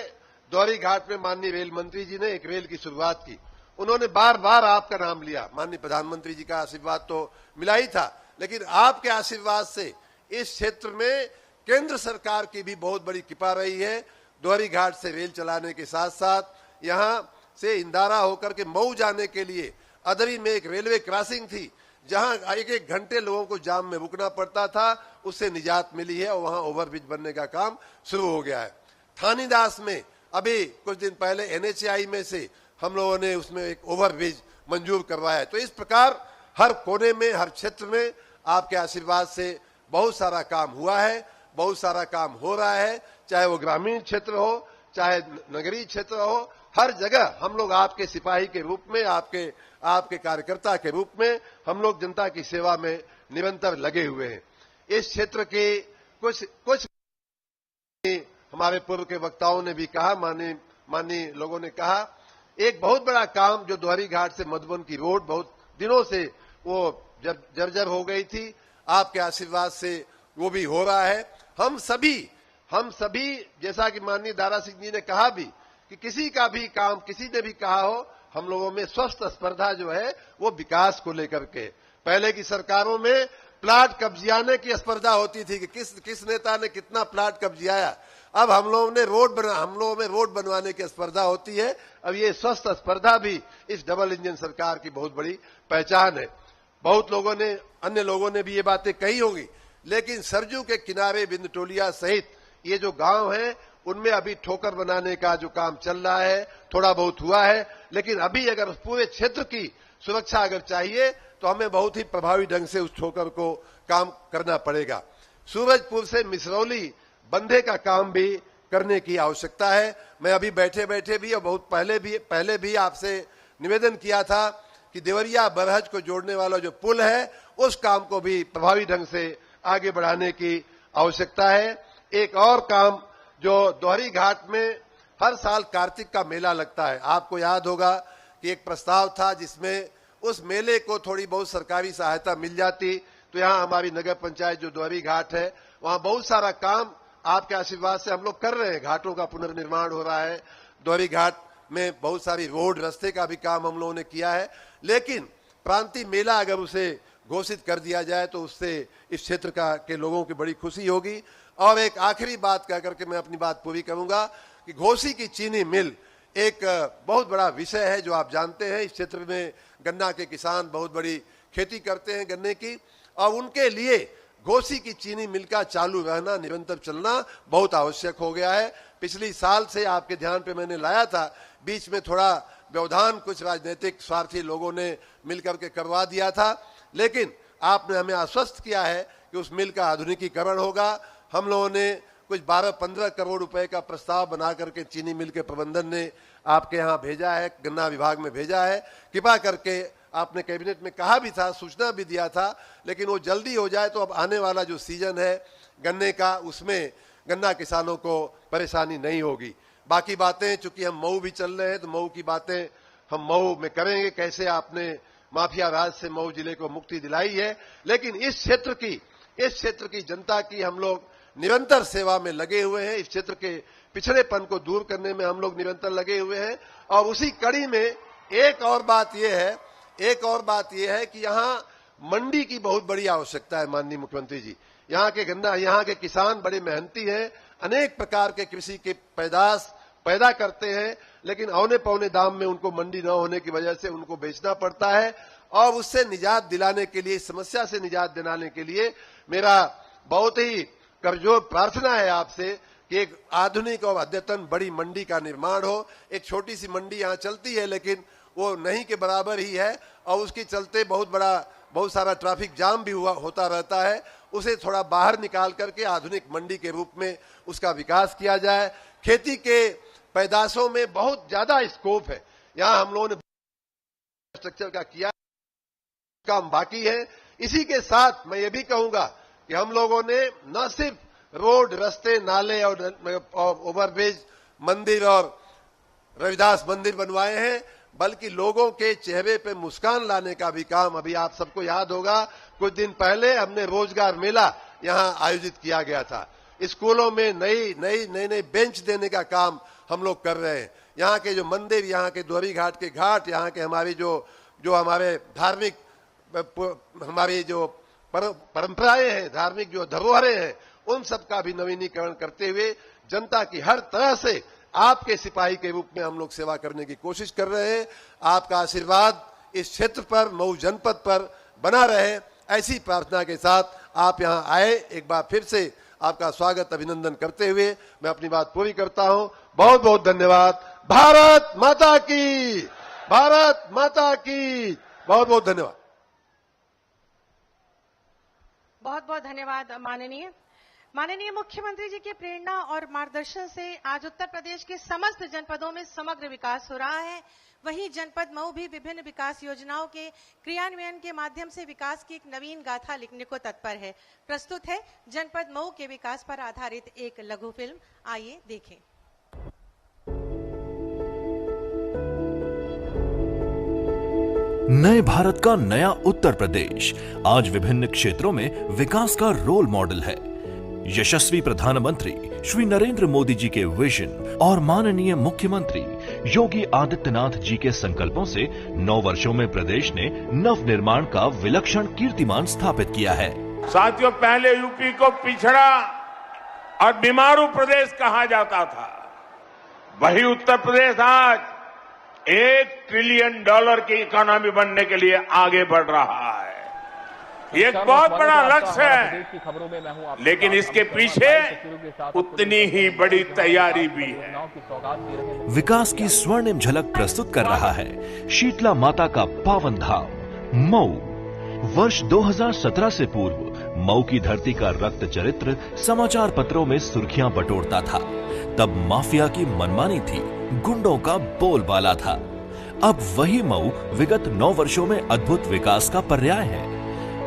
दोहरी घाट में माननीय रेल मंत्री जी ने एक रेल की शुरुआत की। उन्होंने बार बार आपका नाम लिया, माननीय प्रधानमंत्री जी का आशीर्वाद तो मिला ही था, लेकिन आपके आशीर्वाद से इस क्षेत्र में केंद्र सरकार की भी बहुत बड़ी कृपा रही है। दोहरी घाट से रेल चलाने के साथ साथ यहाँ से इंदारा होकर के मऊ जाने के लिए अदरी में एक रेलवे क्रॉसिंग थी, जहां 1-1 घंटे लोगों को जाम में रुकना पड़ता था, उससे निजात मिली है और वहां ओवरब्रिज बनने का काम शुरू हो गया है। थानीदास में अभी कुछ दिन पहले NHAI में से हम लोगों ने उसमें एक ओवरब्रिज मंजूर करवाया है। तो इस प्रकार हर कोने में, हर क्षेत्र में आपके आशीर्वाद से बहुत सारा काम हुआ है, बहुत सारा काम हो रहा है, चाहे वो ग्रामीण क्षेत्र हो, चाहे नगरीय क्षेत्र हो, हर जगह हम लोग आपके सिपाही के रूप में, आपके कार्यकर्ता के रूप में हम लोग जनता की सेवा में निरंतर लगे हुए हैं। इस क्षेत्र के कुछ हमारे पूर्व के वक्ताओं ने भी कहा, माननीय लोगों ने कहा, एक बहुत बड़ा काम जो दोहरी घाट से मधुबन की रोड बहुत दिनों से वो जर्जर हो गई थी, आपके आशीर्वाद से वो भी हो रहा है। हम सभी जैसा कि माननीय दारा सिंह जी ने कहा भी कि किसी का भी काम, किसी ने भी कहा हो, हम लोगों में स्वस्थ स्पर्धा जो है वो विकास को लेकर के। पहले की सरकारों में प्लाट कब्जियाने की स्पर्धा होती थी कि किस नेता ने कितना प्लाट कब्जियाया। अब हम लोगों में रोड बनवाने की स्पर्धा होती है। अब ये स्वस्थ स्पर्धा भी इस डबल इंजन सरकार की बहुत बड़ी पहचान है। बहुत लोगों ने, अन्य लोगों ने भी ये बातें कही होंगी, लेकिन सरजू के किनारे बिंदटोलिया सहित ये जो गांव हैं उनमें अभी ठोकर बनाने का जो काम चल रहा है, थोड़ा बहुत हुआ है, लेकिन अभी अगर उस पूरे क्षेत्र की सुरक्षा अगर चाहिए तो हमें बहुत ही प्रभावी ढंग से उस ठोकर को काम करना पड़ेगा। सूरजपुर से मिसरौली बंधे का काम भी करने की आवश्यकता है। मैं अभी बैठे भी और बहुत पहले भी आपसे निवेदन किया था कि देवरिया बरहज को जोड़ने वाला जो पुल है उस काम को भी प्रभावी ढंग से आगे बढ़ाने की आवश्यकता है। एक और काम जो दोहरी घाट में हर साल कार्तिक का मेला लगता है, आपको याद होगा कि एक प्रस्ताव था जिसमें उस मेले को थोड़ी बहुत सरकारी सहायता मिल जाती तो यहाँ हमारी नगर पंचायत जो दोहरी घाट है वहाँ बहुत सारा काम आपके आशीर्वाद से हम लोग कर रहे हैं। घाटों का पुनर्निर्माण हो रहा है, दोहरी घाट में बहुत सारी रोड रास्ते का भी काम हम लोगों ने किया है, लेकिन प्रांतीय मेला अगर उसे घोषित कर दिया जाए तो उससे इस क्षेत्र के लोगों की बड़ी खुशी होगी। और एक आखिरी बात कह करके मैं अपनी बात पूरी करूंगा कि घोसी की चीनी मिल एक बहुत बड़ा विषय है जो आप जानते हैं। इस क्षेत्र में गन्ना के किसान बहुत बड़ी खेती करते हैं गन्ने की, और उनके लिए घोसी की चीनी मिल का चालू रहना, निरंतर चलना बहुत आवश्यक हो गया है। पिछली साल से आपके ध्यान पे मैंने लाया था, बीच में थोड़ा व्यवधान कुछ राजनीतिक स्वार्थी लोगों ने मिलकर के करवा दिया था, लेकिन आपने हमें आश्वस्त किया है कि उस मिल का आधुनिकीकरण होगा। हम लोगों ने कुछ 12-15 करोड़ रुपए का प्रस्ताव बना करके चीनी मिल के प्रबंधन ने आपके यहाँ भेजा है, गन्ना विभाग में भेजा है। कृपा करके, आपने कैबिनेट में कहा भी था, सूचना भी दिया था, लेकिन वो जल्दी हो जाए तो अब आने वाला जो सीजन है गन्ने का, उसमें गन्ना किसानों को परेशानी नहीं होगी। बाकी बातें, चूंकि हम मऊ भी चल रहे हैं तो मऊ की बातें हम मऊ में करेंगे, कैसे आपने माफिया राज से मऊ जिले को मुक्ति दिलाई है। लेकिन इस क्षेत्र की जनता की हम लोग निरंतर सेवा में लगे हुए हैं। इस क्षेत्र के पिछड़ेपन को दूर करने में हम लोग निरंतर लगे हुए हैं। और उसी कड़ी में एक और बात यह है कि यहाँ मंडी की बहुत बड़ी आवश्यकता है। माननीय मुख्यमंत्री जी, यहाँ के किसान बड़े मेहनती हैं, अनेक प्रकार के कृषि के पैदाश पैदा करते हैं, लेकिन औने पौने दाम में उनको मंडी न होने की वजह से उनको बेचना पड़ता है। और उससे निजात दिलाने के लिए, इस समस्या से निजात दिलाने के लिए मेरा बहुत ही करजोर प्रार्थना है आपसे कि एक आधुनिक और अद्यतन बड़ी मंडी का निर्माण हो। एक छोटी सी मंडी यहाँ चलती है लेकिन वो नहीं के बराबर ही है, और उसके चलते बहुत सारा ट्रैफिक जाम भी होता रहता है। उसे थोड़ा बाहर निकाल करके आधुनिक मंडी के रूप में उसका विकास किया जाए। खेती के पैदाशों में बहुत ज्यादा स्कोप है, यहाँ हम लोगों ने स्ट्रक्चर का किया, काम बाकी है। इसी के साथ मैं ये भी कहूंगा कि हम लोगों ने न सिर्फ रोड, रास्ते, नाले और ओवरब्रिज, मंदिर और रविदास मंदिर बनवाए हैं, बल्कि लोगों के चेहरे पे मुस्कान लाने का भी काम, अभी आप सबको याद होगा कुछ दिन पहले हमने रोजगार मेला यहाँ आयोजित किया गया था। स्कूलों में नई बेंच देने का काम हम लोग कर रहे हैं। यहाँ के जो मंदिर, यहाँ के दोहरी घाट के घाट, यहाँ के हमारी जो हमारे धार्मिक, हमारी जो परंपराएं हैं, धार्मिक जो धरोहरें हैं, उन सब का भी नवीनीकरण करते हुए जनता की हर तरह से आपके सिपाही के रूप में हम लोग सेवा करने की कोशिश कर रहे हैं। आपका आशीर्वाद इस क्षेत्र पर, मऊ जनपद पर बना रहे, ऐसी प्रार्थना के साथ आप यहाँ आए। एक बार फिर से आपका स्वागत, अभिनंदन करते हुए मैं अपनी बात पूरी करता हूँ। बहुत बहुत धन्यवाद। भारत माता की, भारत माता की, बहुत बहुत धन्यवाद। बहुत बहुत धन्यवाद माननीय मुख्यमंत्री जी के प्रेरणा और मार्गदर्शन से आज उत्तर प्रदेश के समस्त जनपदों में समग्र विकास हो रहा है। वहीं जनपद मऊ भी विभिन्न विकास योजनाओं के क्रियान्वयन के माध्यम से विकास की एक नवीन गाथा लिखने को तत्पर है। प्रस्तुत है जनपद मऊ के विकास पर आधारित एक लघु फिल्म, आइए देखें। नए भारत का नया उत्तर प्रदेश आज विभिन्न क्षेत्रों में विकास का रोल मॉडल है। यशस्वी प्रधानमंत्री श्री नरेंद्र मोदी जी के विजन और माननीय मुख्यमंत्री योगी आदित्यनाथ जी के संकल्पों से 9 वर्षों में प्रदेश ने नव निर्माण का विलक्षण कीर्तिमान स्थापित किया है। साथियों, पहले यूपी को पिछड़ा और बीमारू प्रदेश कहा जाता था, वही उत्तर प्रदेश आज $1 ट्रिलियन की इकोनॉमी बनने के लिए आगे बढ़ रहा है। ये एक बहुत बड़ा लक्ष्य है, लेकिन इसके पीछे उतनी ही बड़ी तैयारी भी है। विकास की स्वर्णिम झलक प्रस्तुत कर रहा है शीतला माता का पावन धाम मऊ। वर्ष 2017 से पूर्व मऊ की धरती का रक्त चरित्र समाचार पत्रों में सुर्खियां बटोरता था। तब माफिया की मनमानी थी, गुंडों का बोलबाला था। अब वही मऊ विगत 9 वर्षों में अद्भुत विकास का पर्याय है।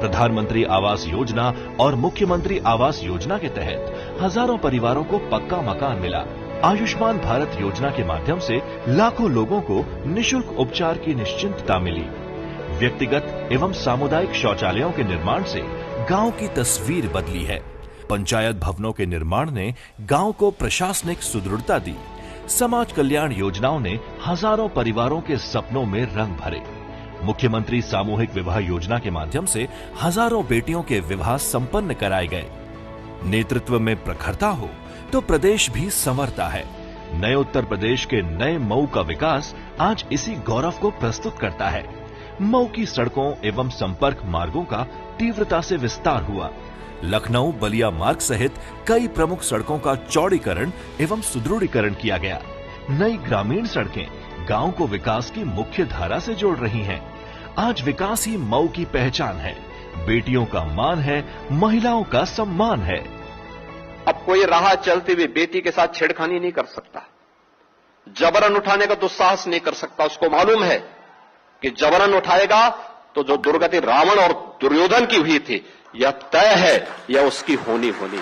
प्रधानमंत्री आवास योजना और मुख्यमंत्री आवास योजना के तहत हजारों परिवारों को पक्का मकान मिला। आयुष्मान भारत योजना के माध्यम से लाखों लोगों को निशुल्क उपचार की निश्चिंतता मिली। व्यक्तिगत एवं सामुदायिक शौचालयों के निर्माण से गांव की तस्वीर बदली है। पंचायत भवनों के निर्माण ने गांव को प्रशासनिक सुदृढ़ता दी। समाज कल्याण योजनाओं ने हजारों परिवारों के सपनों में रंग भरे। मुख्यमंत्री सामूहिक विवाह योजना के माध्यम से हजारों बेटियों के विवाह संपन्न कराए गए। नेतृत्व में प्रखरता हो तो प्रदेश भी संवरता है। नए उत्तर प्रदेश के नए मऊ का विकास आज इसी गौरव को प्रस्तुत करता है। मऊ की सड़कों एवं संपर्क मार्गों का तीव्रता से विस्तार हुआ। लखनऊ बलिया मार्ग सहित कई प्रमुख सड़कों का चौड़ीकरण एवं सुदृढ़ीकरण किया गया। नई ग्रामीण सड़कें गांव को विकास की मुख्य धारा से जोड़ रही हैं। आज विकास ही मऊ की पहचान है। बेटियों का मान है, महिलाओं का सम्मान है। अब कोई राह चलते हुए बेटी के साथ छेड़खानी नहीं कर सकता, जबरन उठाने का दुस्साहस नहीं कर सकता। उसको मालूम है कि जबरन उठाएगा तो जो दुर्गति रावण और दुर्योधन की हुई थी, यह तय है, यह उसकी होनी है।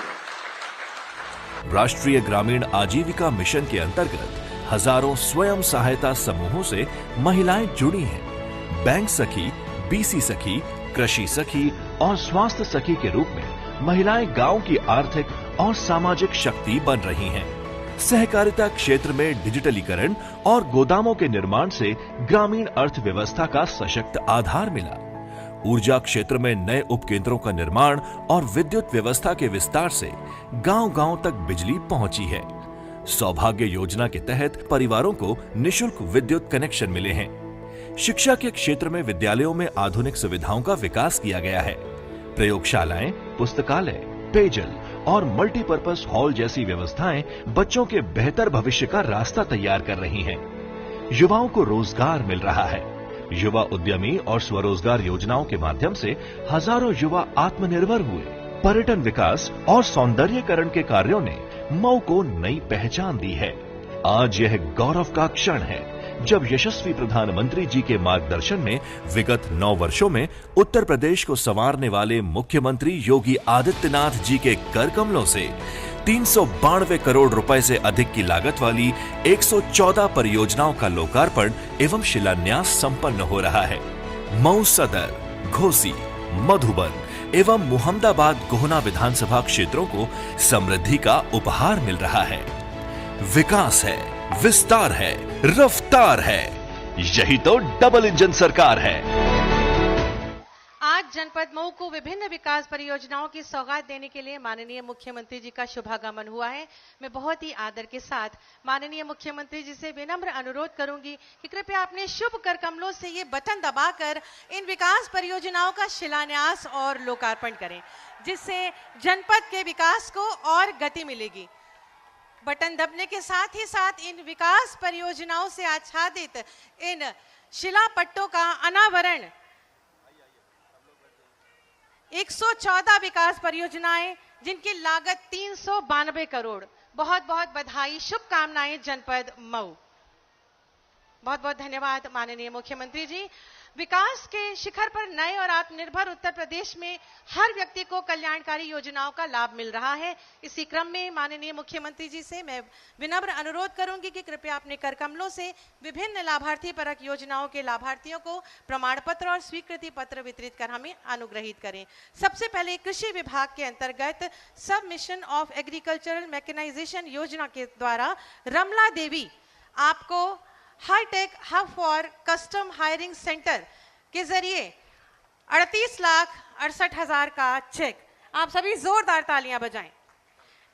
राष्ट्रीय ग्रामीण आजीविका मिशन के अंतर्गत हजारों स्वयं सहायता समूहों से महिलाएं जुड़ी हैं। बैंक सखी, बीसी सखी, कृषि सखी और स्वास्थ्य सखी के रूप में महिलाएं गांव की आर्थिक और सामाजिक शक्ति बन रही हैं। सहकारिता क्षेत्र में डिजिटलीकरण और गोदामों के निर्माण से ग्रामीण अर्थव्यवस्था का सशक्त आधार मिला। ऊर्जा क्षेत्र में नए उपकेंद्रों का निर्माण और विद्युत व्यवस्था के विस्तार से गांव-गांव तक बिजली पहुंची है। सौभाग्य योजना के तहत परिवारों को निशुल्क विद्युत कनेक्शन मिले हैं। शिक्षा के क्षेत्र में विद्यालयों में आधुनिक सुविधाओं का विकास किया गया है। प्रयोगशालाएं, पुस्तकालय, पेयजल और मल्टीपर्पज हॉल जैसी व्यवस्थाएं बच्चों के बेहतर भविष्य का रास्ता तैयार कर रही हैं। युवाओं को रोजगार मिल रहा है। युवा उद्यमी और स्वरोजगार योजनाओं के माध्यम से हजारों युवा आत्मनिर्भर हुए। पर्यटन विकास और सौंदर्यीकरण के कार्यों ने मऊ को नई पहचान दी है। आज यह गौरव का क्षण है जब यशस्वी प्रधानमंत्री जी के मार्गदर्शन में विगत 9 वर्षों में उत्तर प्रदेश को संवारने वाले मुख्यमंत्री योगी आदित्यनाथ जी के कर कमलों से 392 करोड़ रुपए से अधिक की लागत वाली 114 परियोजनाओं का लोकार्पण एवं शिलान्यास संपन्न हो रहा है। मऊ सदर, घोसी, मधुबन एवं मुहम्मदाबाद गोहना विधानसभा क्षेत्रों को समृद्धि का उपहार मिल रहा है। विकास है, विस्तार है, रफ्तार है। यही तो डबल इंजन सरकार है। आज जनपद मऊ को विभिन्न विकास परियोजनाओं की सौगात देने के लिए माननीय मुख्यमंत्री जी का शुभागमन हुआ है। मैं बहुत ही आदर के साथ माननीय मुख्यमंत्री जी से विनम्र अनुरोध करूंगी कि कृपया अपने शुभ कर कमलों से ये बटन दबाकर इन विकास परियोजनाओं का शिलान्यास और लोकार्पण करें, जिससे जनपद के विकास को और गति मिलेगी। बटन दबने के साथ ही साथ इन विकास परियोजनाओं से आच्छादित इन शिलापट्टों का अनावरण 114 विकास परियोजनाएं जिनकी लागत 392 करोड़। बहुत बहुत बधाई, शुभकामनाएं जनपद मऊ। बहुत बहुत धन्यवाद माननीय मुख्यमंत्री जी। विकास के शिखर पर नए और आत्मनिर्भर उत्तर प्रदेश में हर व्यक्ति को कल्याणकारी योजनाओं का लाभ मिल रहा है। इसी क्रम में माननीय मुख्यमंत्री जी से मैं विनम्र अनुरोध करूंगी कि कृपया अपने कर कमलों से विभिन्न लाभार्थी परक योजनाओं के लाभार्थियों को प्रमाण पत्र और स्वीकृति पत्र वितरित कर हमें अनुग्रहित करें। सबसे पहले कृषि विभाग के अंतर्गत सब मिशन ऑफ एग्रीकल्चरल मैकेनाइजेशन योजना के द्वारा रमला देवी आपको high tech hub for custom hiring centre के जरिए 38,68,000 का चेक। आप सभी जोरदार तालियां बजाएं।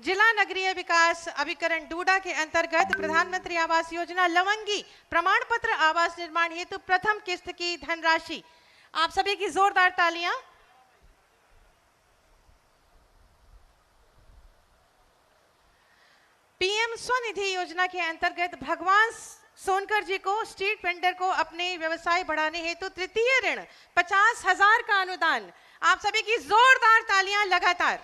जिला नगरीय विकास अभिकरण डूडा के अंतर्गत प्रधानमंत्री आवास योजना लवंगी प्रमाण पत्र आवास निर्माण हेतु प्रथम किस्त की धनराशि। आप सभी की जोरदार तालियां। पीएम स्वनिधि योजना के अंतर्गत भगवान सोनकर जी को स्ट्रीट वेंडर को अपने व्यवसाय बढ़ाने हेतु तृतीय ऋण 50,000 का अनुदान। आप सभी की जोरदार तालियां लगातार।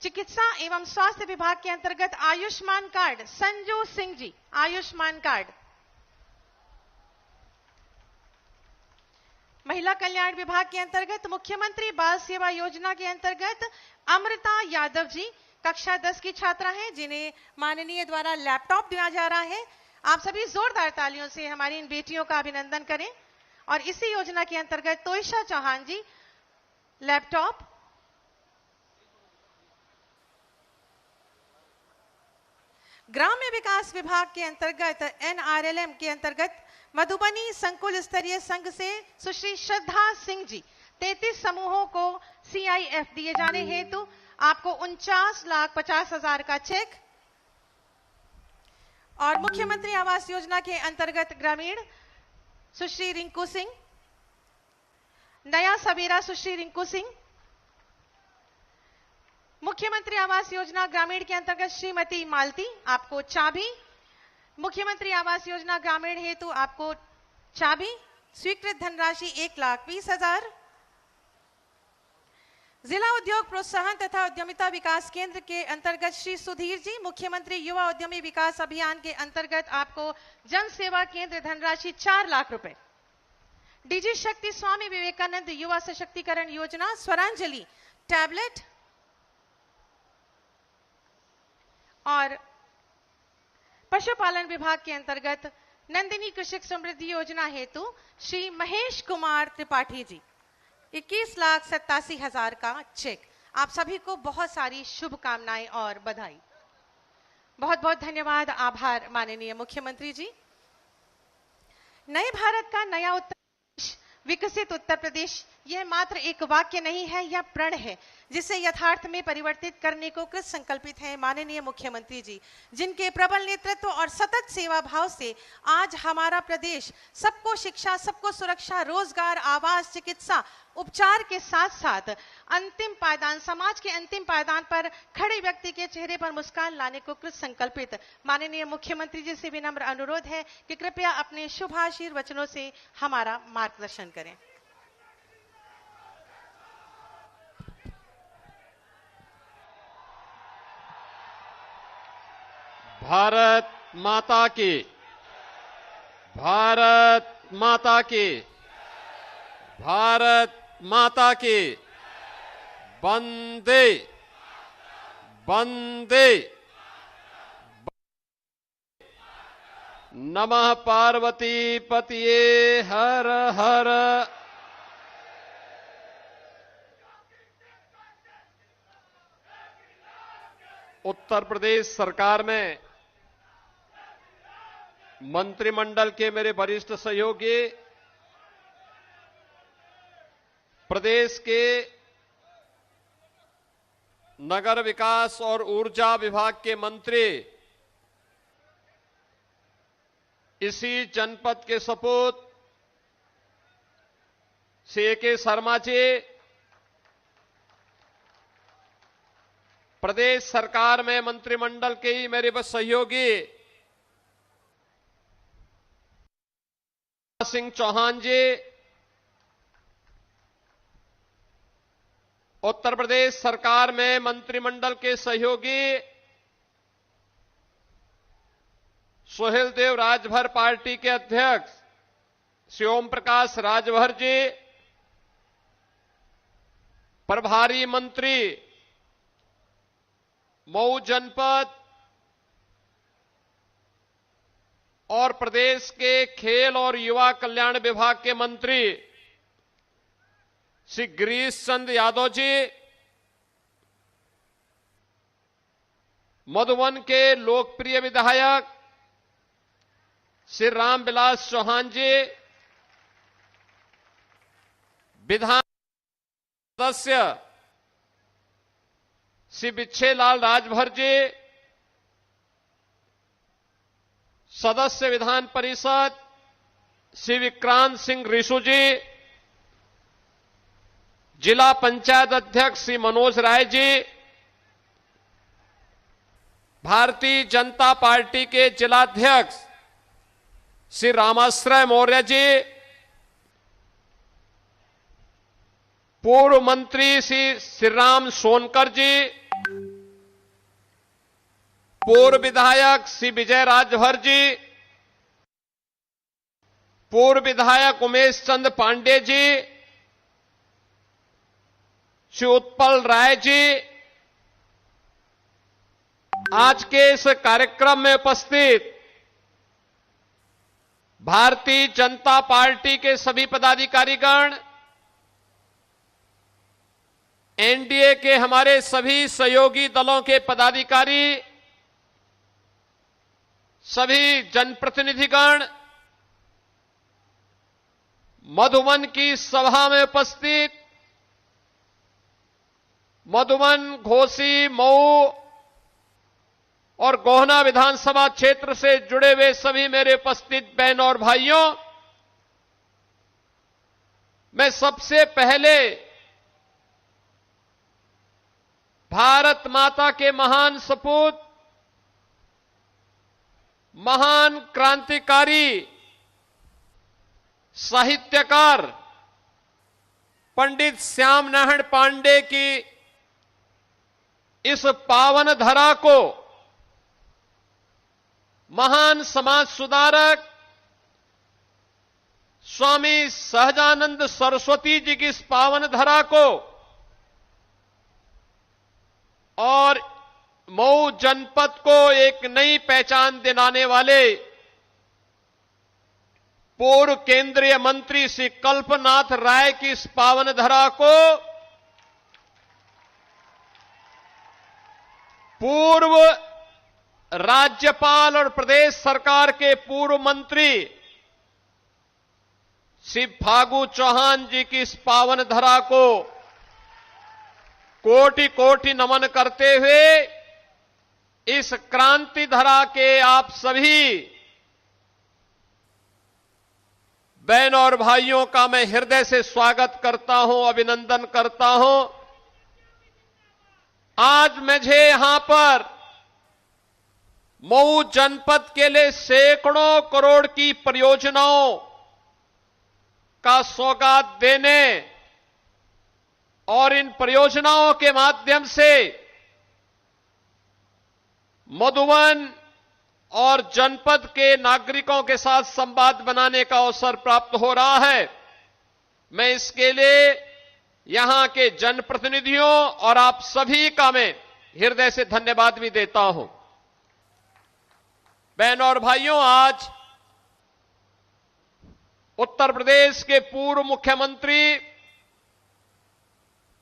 चिकित्सा एवं स्वास्थ्य विभाग के अंतर्गत आयुष्मान कार्ड संजू सिंह जी, आयुष्मान कार्ड। महिला कल्याण विभाग के अंतर्गत मुख्यमंत्री बाल सेवा योजना के अंतर्गत अमृता यादव जी कक्षा 10 की छात्रा हैं जिन्हें माननीय द्वारा लैपटॉप दिया जा रहा है। आप सभी जोरदार तालियों से हमारी इन बेटियों का अभिनंदन करें। और इसी योजना के अंतर्गत तोइशा चौहान जी लैपटॉप। ग्राम्य विकास विभाग के अंतर्गत एनआरएलएम के अंतर्गत मधुबनी संकुल स्तरीय संघ से सुश्री श्रद्धा सिंह जी 33 समूहों को CIF दिए जाने हेतु आपको 49,50,000 का चेक। और मुख्यमंत्री आवास योजना के अंतर्गत ग्रामीण सुश्री रिंकू सिंह, नया सवेरा सुश्री रिंकू सिंह। मुख्यमंत्री आवास योजना ग्रामीण के अंतर्गत श्रीमती मालती आपको चाबी। मुख्यमंत्री आवास योजना ग्रामीण हेतु आपको चाबी। स्वीकृत धनराशि 1,20,000। जिला उद्योग प्रोत्साहन तथा उद्यमिता विकास केंद्र के अंतर्गत श्री सुधीर जी मुख्यमंत्री युवा उद्यमी विकास अभियान के अंतर्गत आपको जन सेवा केंद्र धनराशि 4 लाख रुपए। डीजी शक्ति स्वामी विवेकानंद युवा सशक्तिकरण योजना स्वरांजलि टैबलेट। और पशुपालन विभाग के अंतर्गत नंदिनी कृषक समृद्धि योजना हेतु श्री महेश कुमार त्रिपाठी जी 21,87,000 का चेक। आप सभी को बहुत सारी शुभकामनाएं और बधाई। बहुत बहुत धन्यवाद, आभार माननीय मुख्यमंत्री जी। नए भारत का नया उत्तर प्रदेश, विकसित उत्तर प्रदेश, यह मात्र एक वाक्य नहीं है, यह प्रण है जिसे यथार्थ में परिवर्तित करने को कृत संकल्पित है माननीय मुख्यमंत्री जी, जिनके प्रबल नेतृत्व और सतत सेवा भाव से आज हमारा प्रदेश सबको शिक्षा, सबको सुरक्षा, रोजगार, आवास, चिकित्सा, उपचार के साथ साथ अंतिम पायदान, समाज के अंतिम पायदान पर खड़े व्यक्ति के चेहरे पर मुस्कान लाने को कृत संकल्पित माननीय मुख्यमंत्री जी से विनम्र अनुरोध है कि कृपया अपने शुभाशीर वचनों से हमारा मार्गदर्शन करें। भारत माता की, भारत माता की, भारत माता की, वंदे वंदे। नमः पार्वती पतिये हर हर। उत्तर प्रदेश सरकार में मंत्रिमंडल के मेरे वरिष्ठ सहयोगी, प्रदेश के नगर विकास और ऊर्जा विभाग के मंत्री, इसी जनपद के सपूत श्री A.K. शर्मा जी, प्रदेश सरकार में मंत्रिमंडल के ही मेरे बस सहयोगी सिंह चौहान जी, उत्तर प्रदेश सरकार में मंत्रिमंडल के सहयोगी सुहेल देव राजभर पार्टी के अध्यक्ष श्री ओम प्रकाश राजभर जी, प्रभारी मंत्री मऊ जनपद और प्रदेश के खेल और युवा कल्याण विभाग के मंत्री श्री गिरीश चंद्र यादव जी, मधुबन के लोकप्रिय विधायक श्री रामविलास चौहान जी, विधान सदस्य श्री बिच्छेलाल राजभर जी, सदस्य विधान परिषद श्री विक्रांत सिंह रिशु जी, जिला पंचायत अध्यक्ष श्री मनोज राय जी, भारतीय जनता पार्टी के जिलाध्यक्ष श्री रामाश्रय मौर्य जी, पूर्व मंत्री श्री श्रीराम सोनकर जी, पूर्व विधायक श्री विजय राजभर जी, पूर्व विधायक उमेश चंद्र पांडे जी, श्री उत्पल राय जी, आज के इस कार्यक्रम में उपस्थित भारतीय जनता पार्टी के सभी पदाधिकारीगण, एनडीए के हमारे सभी सहयोगी दलों के पदाधिकारी, सभी जनप्रतिनिधिगण, मधुबन की सभा में उपस्थित मधुबन, घोसी, मऊ और गोहना विधानसभा क्षेत्र से जुड़े हुए सभी मेरे उपस्थित बहन और भाइयों, मैं सबसे पहले भारत माता के महान सपूत, महान क्रांतिकारी साहित्यकार पंडित श्याम नारायण पांडे की इस पावन धरा को, महान समाज सुधारक स्वामी सहजानंद सरस्वती जी की इस पावन धरा को और मऊ जनपद को एक नई पहचान दिलाने वाले पूर्व केंद्रीय मंत्री श्री कल्पनाथ राय की इस पावन धरा को, पूर्व राज्यपाल और प्रदेश सरकार के पूर्व मंत्री श्री फागू चौहान जी की इस पावन धरा को कोटि कोटि नमन करते हुए इस क्रांति धरा के आप सभी बहनों और भाइयों का मैं हृदय से स्वागत करता हूं, अभिनंदन करता हूं। आज मुझे यहां पर मऊ जनपद के लिए सैकड़ों करोड़ की परियोजनाओं का सौगात देने और इन परियोजनाओं के माध्यम से मधुबन और जनपद के नागरिकों के साथ संवाद बनाने का अवसर प्राप्त हो रहा है। मैं इसके लिए यहां के जनप्रतिनिधियों और आप सभी का मैं हृदय से धन्यवाद भी देता हूं। बहनों और भाइयों, आज उत्तर प्रदेश के पूर्व मुख्यमंत्री,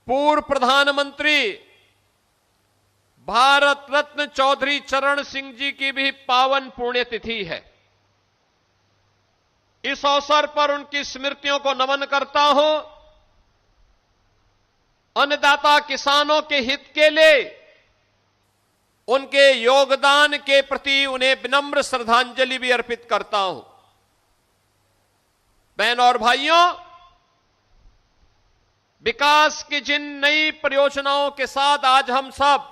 पूर्व प्रधानमंत्री भारत रत्न चौधरी चरण सिंह जी की भी पावन पुण्यतिथि है। इस अवसर पर उनकी स्मृतियों को नमन करता हूं। अन्नदाता किसानों के हित के लिए उनके योगदान के प्रति उन्हें विनम्र श्रद्धांजलि भी अर्पित करता हूं। बहनों और भाइयों, विकास की जिन नई परियोजनाओं के साथ आज हम सब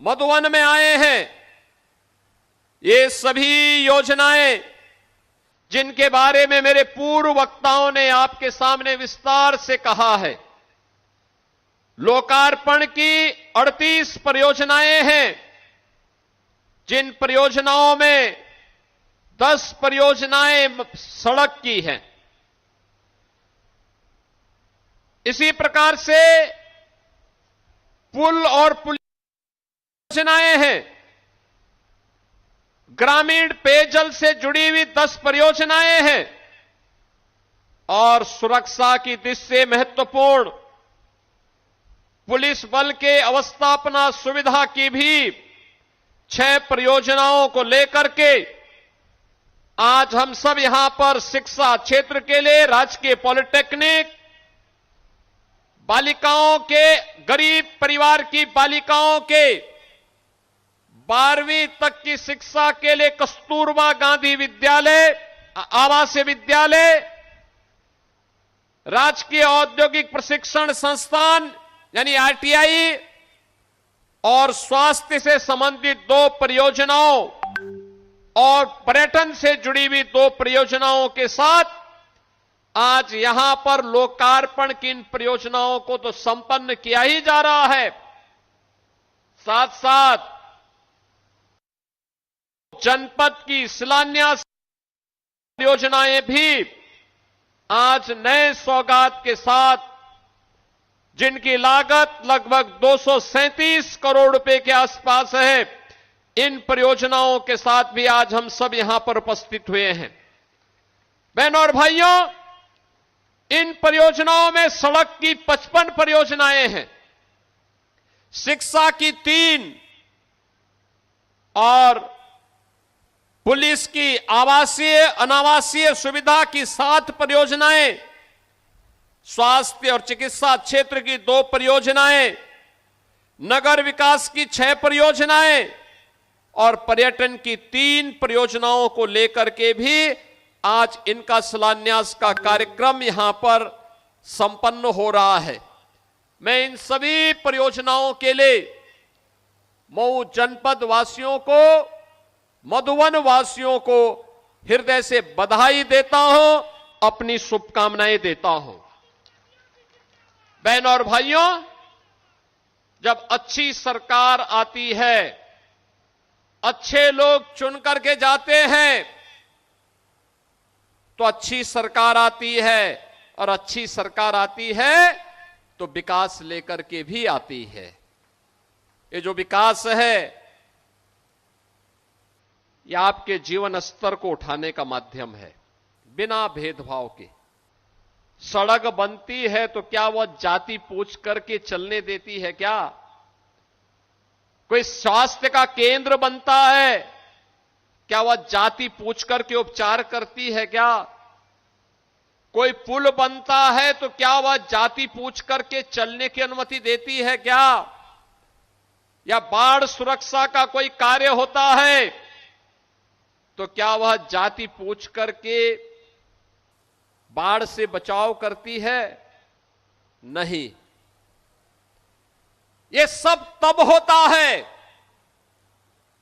मधुबन में आए हैं। ये सभी योजनाएं जिनके बारे में मेरे पूर्व वक्ताओं ने आपके सामने विस्तार से कहा है, लोकार्पण की 38 परियोजनाएं हैं, जिन परियोजनाओं में 10 परियोजनाएं सड़क की हैं। इसी प्रकार से पुल और पुल योजनाएं हैं, ग्रामीण पेयजल से जुड़ी हुई 10 परियोजनाएं हैं और सुरक्षा की दृष्टि से महत्वपूर्ण पुलिस बल के अवस्थापना सुविधा की भी 6 परियोजनाओं को लेकर के आज हम सब यहां पर शिक्षा क्षेत्र के लिए राजकीय पॉलिटेक्निक, बालिकाओं के, गरीब परिवार की बालिकाओं के 12वीं तक की शिक्षा के लिए कस्तूरबा गांधी विद्यालय, आवासीय विद्यालय, राजकीय औद्योगिक प्रशिक्षण संस्थान यानी आरटीआई और स्वास्थ्य से संबंधित 2 परियोजनाओं और पर्यटन से जुड़ी हुई 2 परियोजनाओं के साथ आज यहां पर लोकार्पण की इन परियोजनाओं को तो संपन्न किया ही जा रहा है, साथ साथ जनपद की शिलान्यास परियोजनाएं भी आज नए सौगात के साथ, जिनकी लागत लगभग 237 करोड़ रुपए के आसपास है, इन परियोजनाओं के साथ भी आज हम सब यहां पर उपस्थित हुए हैं। बहनों और भाइयों, इन परियोजनाओं में सड़क की 55 परियोजनाएं हैं, शिक्षा की 3 और पुलिस की आवासीय अनावासीय सुविधा की 7 परियोजनाएं, स्वास्थ्य और चिकित्सा क्षेत्र की 2 परियोजनाएं, नगर विकास की 6 परियोजनाएं और पर्यटन की 3 परियोजनाओं को लेकर के भी आज इनका शिलान्यास का कार्यक्रम यहां पर संपन्न हो रहा है। मैं इन सभी परियोजनाओं के लिए मऊ जनपद वासियों को, मधुबन वासियों को हृदय से बधाई देता हूं, अपनी शुभकामनाएं देता हूं। बहनों और भाइयों, जब अच्छी सरकार आती है, अच्छे लोग चुन करके जाते हैं तो अच्छी सरकार आती है, और अच्छी सरकार आती है तो विकास लेकर के भी आती है। ये जो विकास है, यह आपके जीवन स्तर को उठाने का माध्यम है, बिना भेदभाव के। सड़क बनती है तो क्या वह जाति पूछ करके चलने देती है क्या? कोई स्वास्थ्य का केंद्र बनता है, क्या वह जाति पूछ करके उपचार करती है क्या? कोई पुल बनता है तो क्या वह जाति पूछ करके चलने की अनुमति देती है क्या? या बाढ़ सुरक्षा का कोई कार्य होता है तो क्या वह जाति पूछ करके बाढ़ से बचाव करती है? नहीं। ये सब तब होता है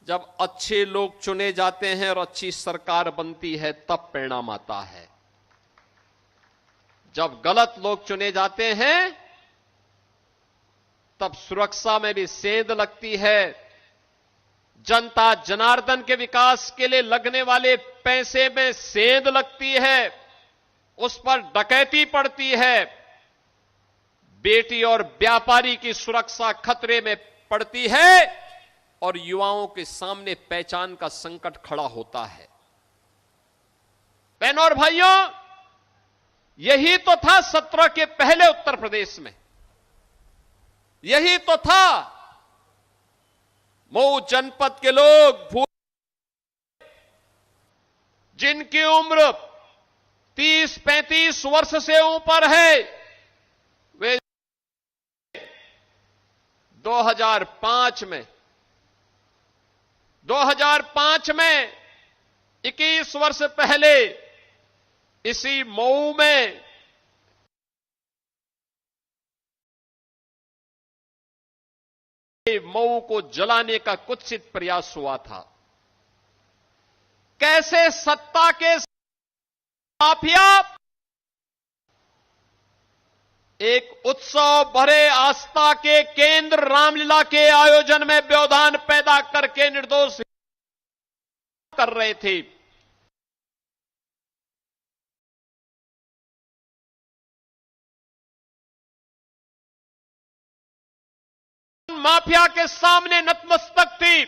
जब अच्छे लोग चुने जाते हैं और अच्छी सरकार बनती है, तब परिणाम आता है। जब गलत लोग चुने जाते हैं तब सुरक्षा में भी सेंध लगती है, जनता जनार्दन के विकास के लिए लगने वाले पैसे में सेंध लगती है, उस पर डकैती पड़ती है, बेटी और व्यापारी की सुरक्षा खतरे में पड़ती है और युवाओं के सामने पहचान का संकट खड़ा होता है। बहनों और भाइयों, यही तो था 17 के पहले उत्तर प्रदेश में, यही तो था। मऊ जनपद के लोग जिनकी उम्र 30-35 वर्ष से ऊपर है, वे 2005 में 21 वर्ष पहले इसी मऊ में मऊ को जलाने का कुत्सित प्रयास हुआ था। कैसे सत्ता के माफिया एक उत्सव भरे आस्था के केंद्र रामलीला के आयोजन में व्यवधान पैदा करके निर्दोष कर रहे थे। माफिया के सामने नतमस्तक थी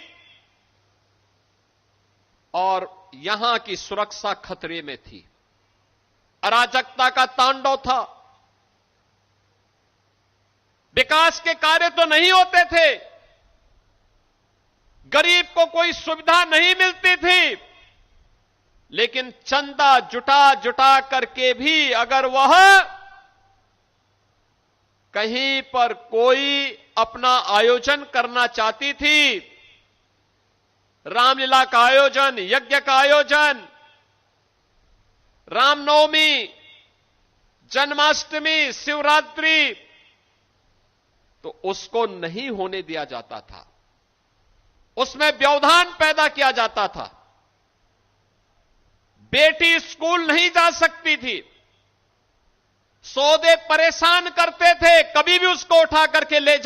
और यहां की सुरक्षा खतरे में थी। अराजकता का तांडव था। विकास के कार्य तो नहीं होते थे, गरीब को कोई सुविधा नहीं मिलती थी, लेकिन चंदा जुटा जुटा करके भी अगर वह कहीं पर कोई अपना आयोजन करना चाहती थी, रामलीला का आयोजन, यज्ञ का आयोजन, रामनवमी, जन्माष्टमी, शिवरात्रि, तो उसको नहीं होने दिया जाता था। उसमें व्यवधान पैदा किया जाता था। बेटी स्कूल नहीं जा सकती थी, सौदे परेशान करते थे, कभी भी उसको उठा करके ले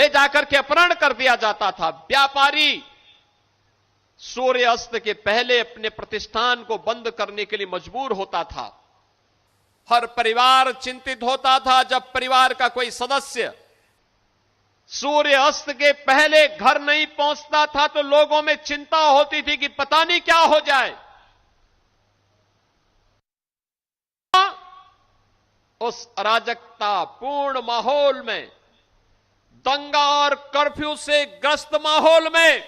जाकर के अपहरण कर दिया जाता था। व्यापारी सूर्य अस्त के पहले अपने प्रतिष्ठान को बंद करने के लिए मजबूर होता था। हर परिवार चिंतित होता था जब परिवार का कोई सदस्य सूर्य अस्त के पहले घर नहीं पहुंचता था, तो लोगों में चिंता होती थी कि पता नहीं क्या हो जाए। उस अराजकता पूर्ण माहौल में, दंगा और कर्फ्यू से ग्रस्त माहौल में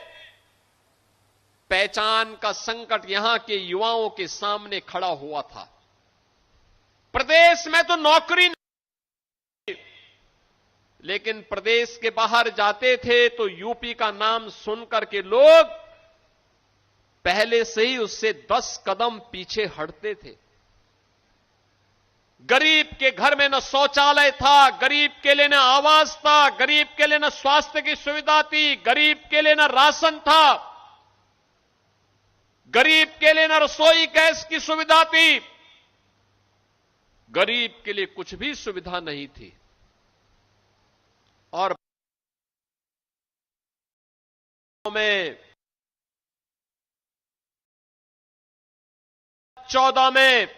पहचान का संकट यहां के युवाओं के सामने खड़ा हुआ था। प्रदेश में तो नौकरी नहीं, लेकिन प्रदेश के बाहर जाते थे तो यूपी का नाम सुनकर के लोग पहले से ही उससे 10 कदम पीछे हटते थे। गरीब के घर में न शौचालय था, गरीब के लिए न आवास था, गरीब के लिए न स्वास्थ्य की सुविधा थी, गरीब के लिए न राशन था, गरीब के लिए न रसोई गैस की सुविधा थी, गरीब के लिए कुछ भी सुविधा नहीं थी। और में 14 में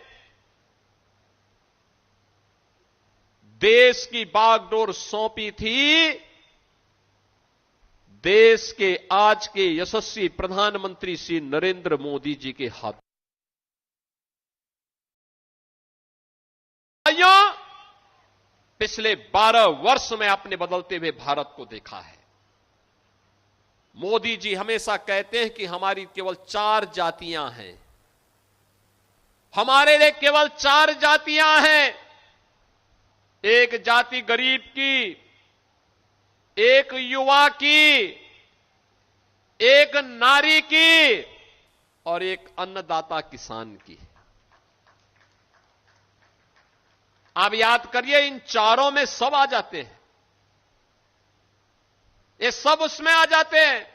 देश की बागडोर सौंपी थी देश के आज के यशस्वी प्रधानमंत्री श्री नरेंद्र मोदी जी के हाथ। पिछले 12 वर्ष में आपने बदलते हुए भारत को देखा है। मोदी जी हमेशा कहते हैं कि हमारी केवल 4 जातियां हैं, हमारे लिए केवल 4 जातियां हैं। एक जाति गरीब की, एक युवा की, एक नारी की और एक अन्नदाता किसान की। आप याद करिए, इन चारों में सब आ जाते हैं, ये सब उसमें आ जाते हैं।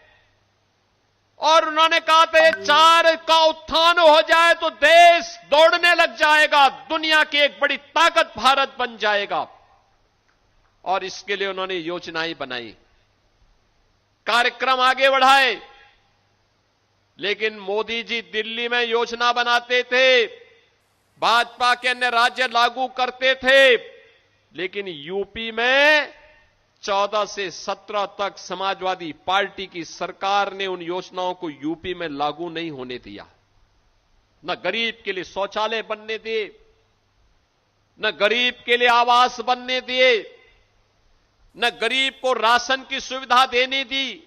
और उन्होंने कहा था ये 4 का उत्थान हो जाए तो देश दौड़ने लग जाएगा, दुनिया की एक बड़ी ताकत भारत बन जाएगा। और इसके लिए उन्होंने योजनाएं बनाई, कार्यक्रम आगे बढ़ाए। लेकिन मोदी जी दिल्ली में योजना बनाते थे, भाजपा के अन्य राज्य लागू करते थे, लेकिन यूपी में 14 से 17 तक समाजवादी पार्टी की सरकार ने उन योजनाओं को यूपी में लागू नहीं होने दिया। न गरीब के लिए शौचालय बनने दिए, न गरीब के लिए आवास बनने दिए, न गरीब को राशन की सुविधा देने दी,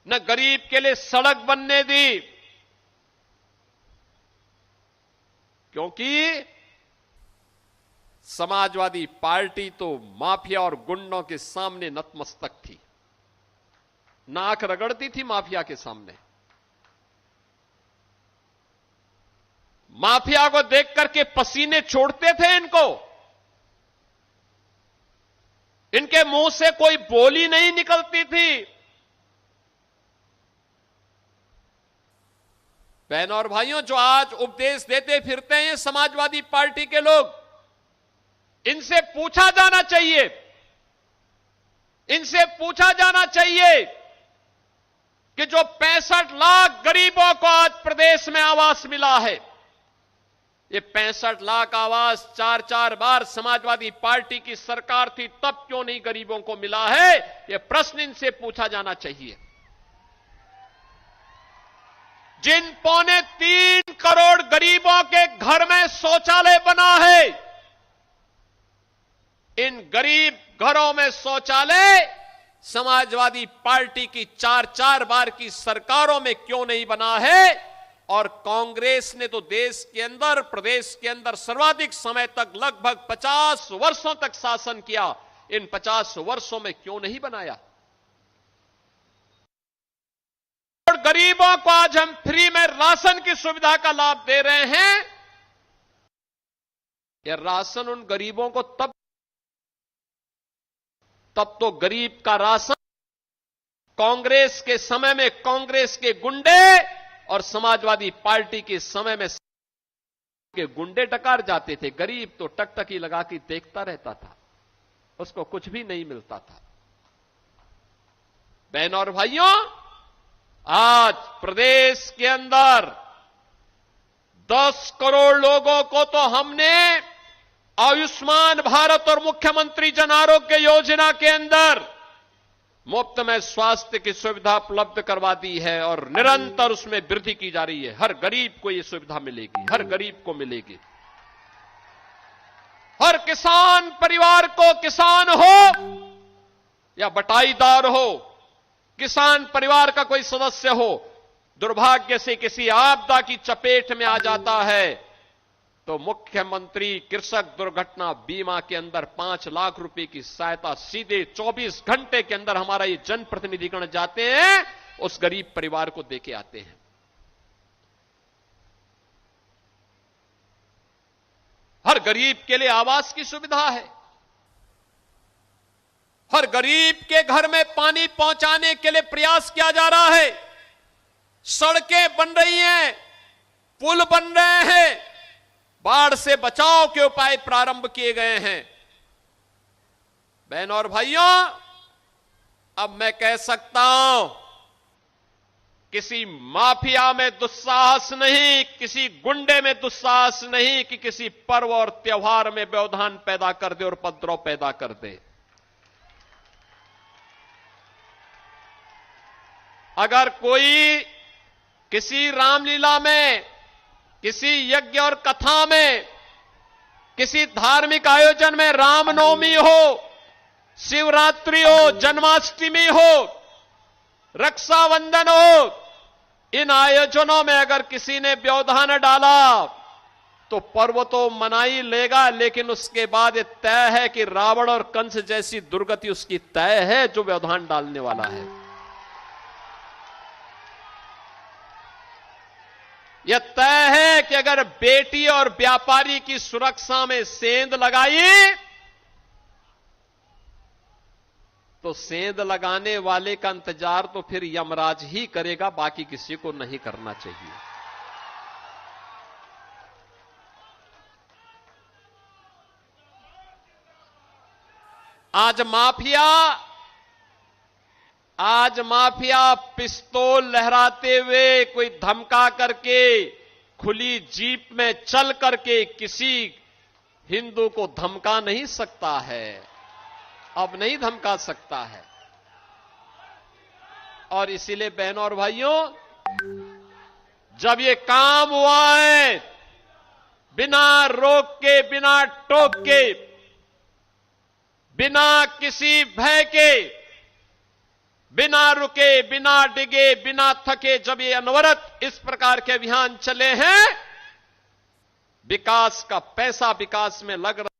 न गरीब के लिए सड़क बनने दी। क्योंकि समाजवादी पार्टी तो माफिया और गुंडों के सामने नतमस्तक थी, नाक रगड़ती थी माफिया के सामने। माफिया को देख करके पसीने छोड़ते थे इनको। इनके मुंह से कोई बोली नहीं निकलती थी। बहनों और भाइयों, जो आज उपदेश देते फिरते हैं समाजवादी पार्टी के लोग, इनसे पूछा जाना चाहिए, इनसे पूछा जाना चाहिए कि जो 65 लाख गरीबों को आज प्रदेश में आवास मिला है, ये 65 लाख आवास 4-4 बार समाजवादी पार्टी की सरकार थी तब क्यों नहीं गरीबों को मिला है, ये प्रश्न इनसे पूछा जाना चाहिए। जिन 3.25 करोड़ गरीबों के घर में शौचालय बना है, इन गरीब घरों में शौचालय समाजवादी पार्टी की 4-4 बार की सरकारों में क्यों नहीं बना है? और कांग्रेस ने तो देश के अंदर, प्रदेश के अंदर सर्वाधिक समय तक लगभग 50 वर्षों तक शासन किया, इन 50 वर्षों में क्यों नहीं बनाया? और गरीबों को आज हम फ्री में राशन की सुविधा का लाभ दे रहे हैं। यह राशन उन गरीबों को तब तो गरीब का राशन कांग्रेस के समय में कांग्रेस के गुंडे और समाजवादी पार्टी के समय में के गुंडे डकार जाते थे। गरीब तो टकटकी लगा के देखता रहता था, उसको कुछ भी नहीं मिलता था। बहनों और भाइयों, आज प्रदेश के अंदर 10 करोड़ लोगों को तो हमने आयुष्मान भारत और मुख्यमंत्री जन आरोग्य योजना के अंदर मुफ्त में स्वास्थ्य की सुविधा उपलब्ध करवा दी है और निरंतर उसमें वृद्धि की जा रही है। हर गरीब को यह सुविधा मिलेगी, हर गरीब को मिलेगी। हर किसान परिवार को, किसान हो या बटाईदार हो, किसान परिवार का कोई सदस्य हो, दुर्भाग्य से किसी आपदा की चपेट में आ जाता है तो मुख्यमंत्री कृषक दुर्घटना बीमा के अंदर 5 लाख रुपए की सहायता सीधे 24 घंटे के अंदर हमारा ये जनप्रतिनिधिगण जाते हैं, उस गरीब परिवार को देके आते हैं। हर गरीब के लिए आवास की सुविधा है, हर गरीब के घर में पानी पहुंचाने के लिए प्रयास किया जा रहा है। सड़कें बन रही हैं, पुल बन रहे हैं, बाढ़ से बचाव के उपाय प्रारंभ किए गए हैं। बहनों और भाइयों, अब मैं कह सकता हूं, किसी माफिया में दुस्साहस नहीं, किसी गुंडे में दुस्साहस नहीं कि किसी पर्व और त्योहार में व्यवधान पैदा कर दे और उपद्रव पैदा कर दे। अगर कोई किसी रामलीला में, किसी यज्ञ और कथा में, किसी धार्मिक आयोजन में, रामनवमी हो, शिवरात्रि हो, जन्माष्टमी हो, रक्षाबंधन हो, इन आयोजनों में अगर किसी ने व्यवधान डाला तो पर्व तो मना ही लेगा, लेकिन उसके बाद यह तय है कि रावण और कंस जैसी दुर्गति उसकी तय है जो व्यवधान डालने वाला है। यह तय है कि अगर बेटी और व्यापारी की सुरक्षा में सेंध लगाई तो सेंध लगाने वाले का इंतजार तो फिर यमराज ही करेगा, बाकी किसी को नहीं करना चाहिए। आज माफिया पिस्तौल लहराते हुए, कोई धमका करके, खुली जीप में चल करके किसी हिंदू को धमका नहीं सकता है, अब नहीं धमका सकता है। और इसीलिए बहनों और भाइयों, जब ये काम हुआ है, बिना रोक के, बिना टोक के, बिना किसी भय के, बिना रुके, बिना डिगे, बिना थके, जब ये अनवरत इस प्रकार के अभियान चले हैं, विकास का पैसा विकास में लग रहा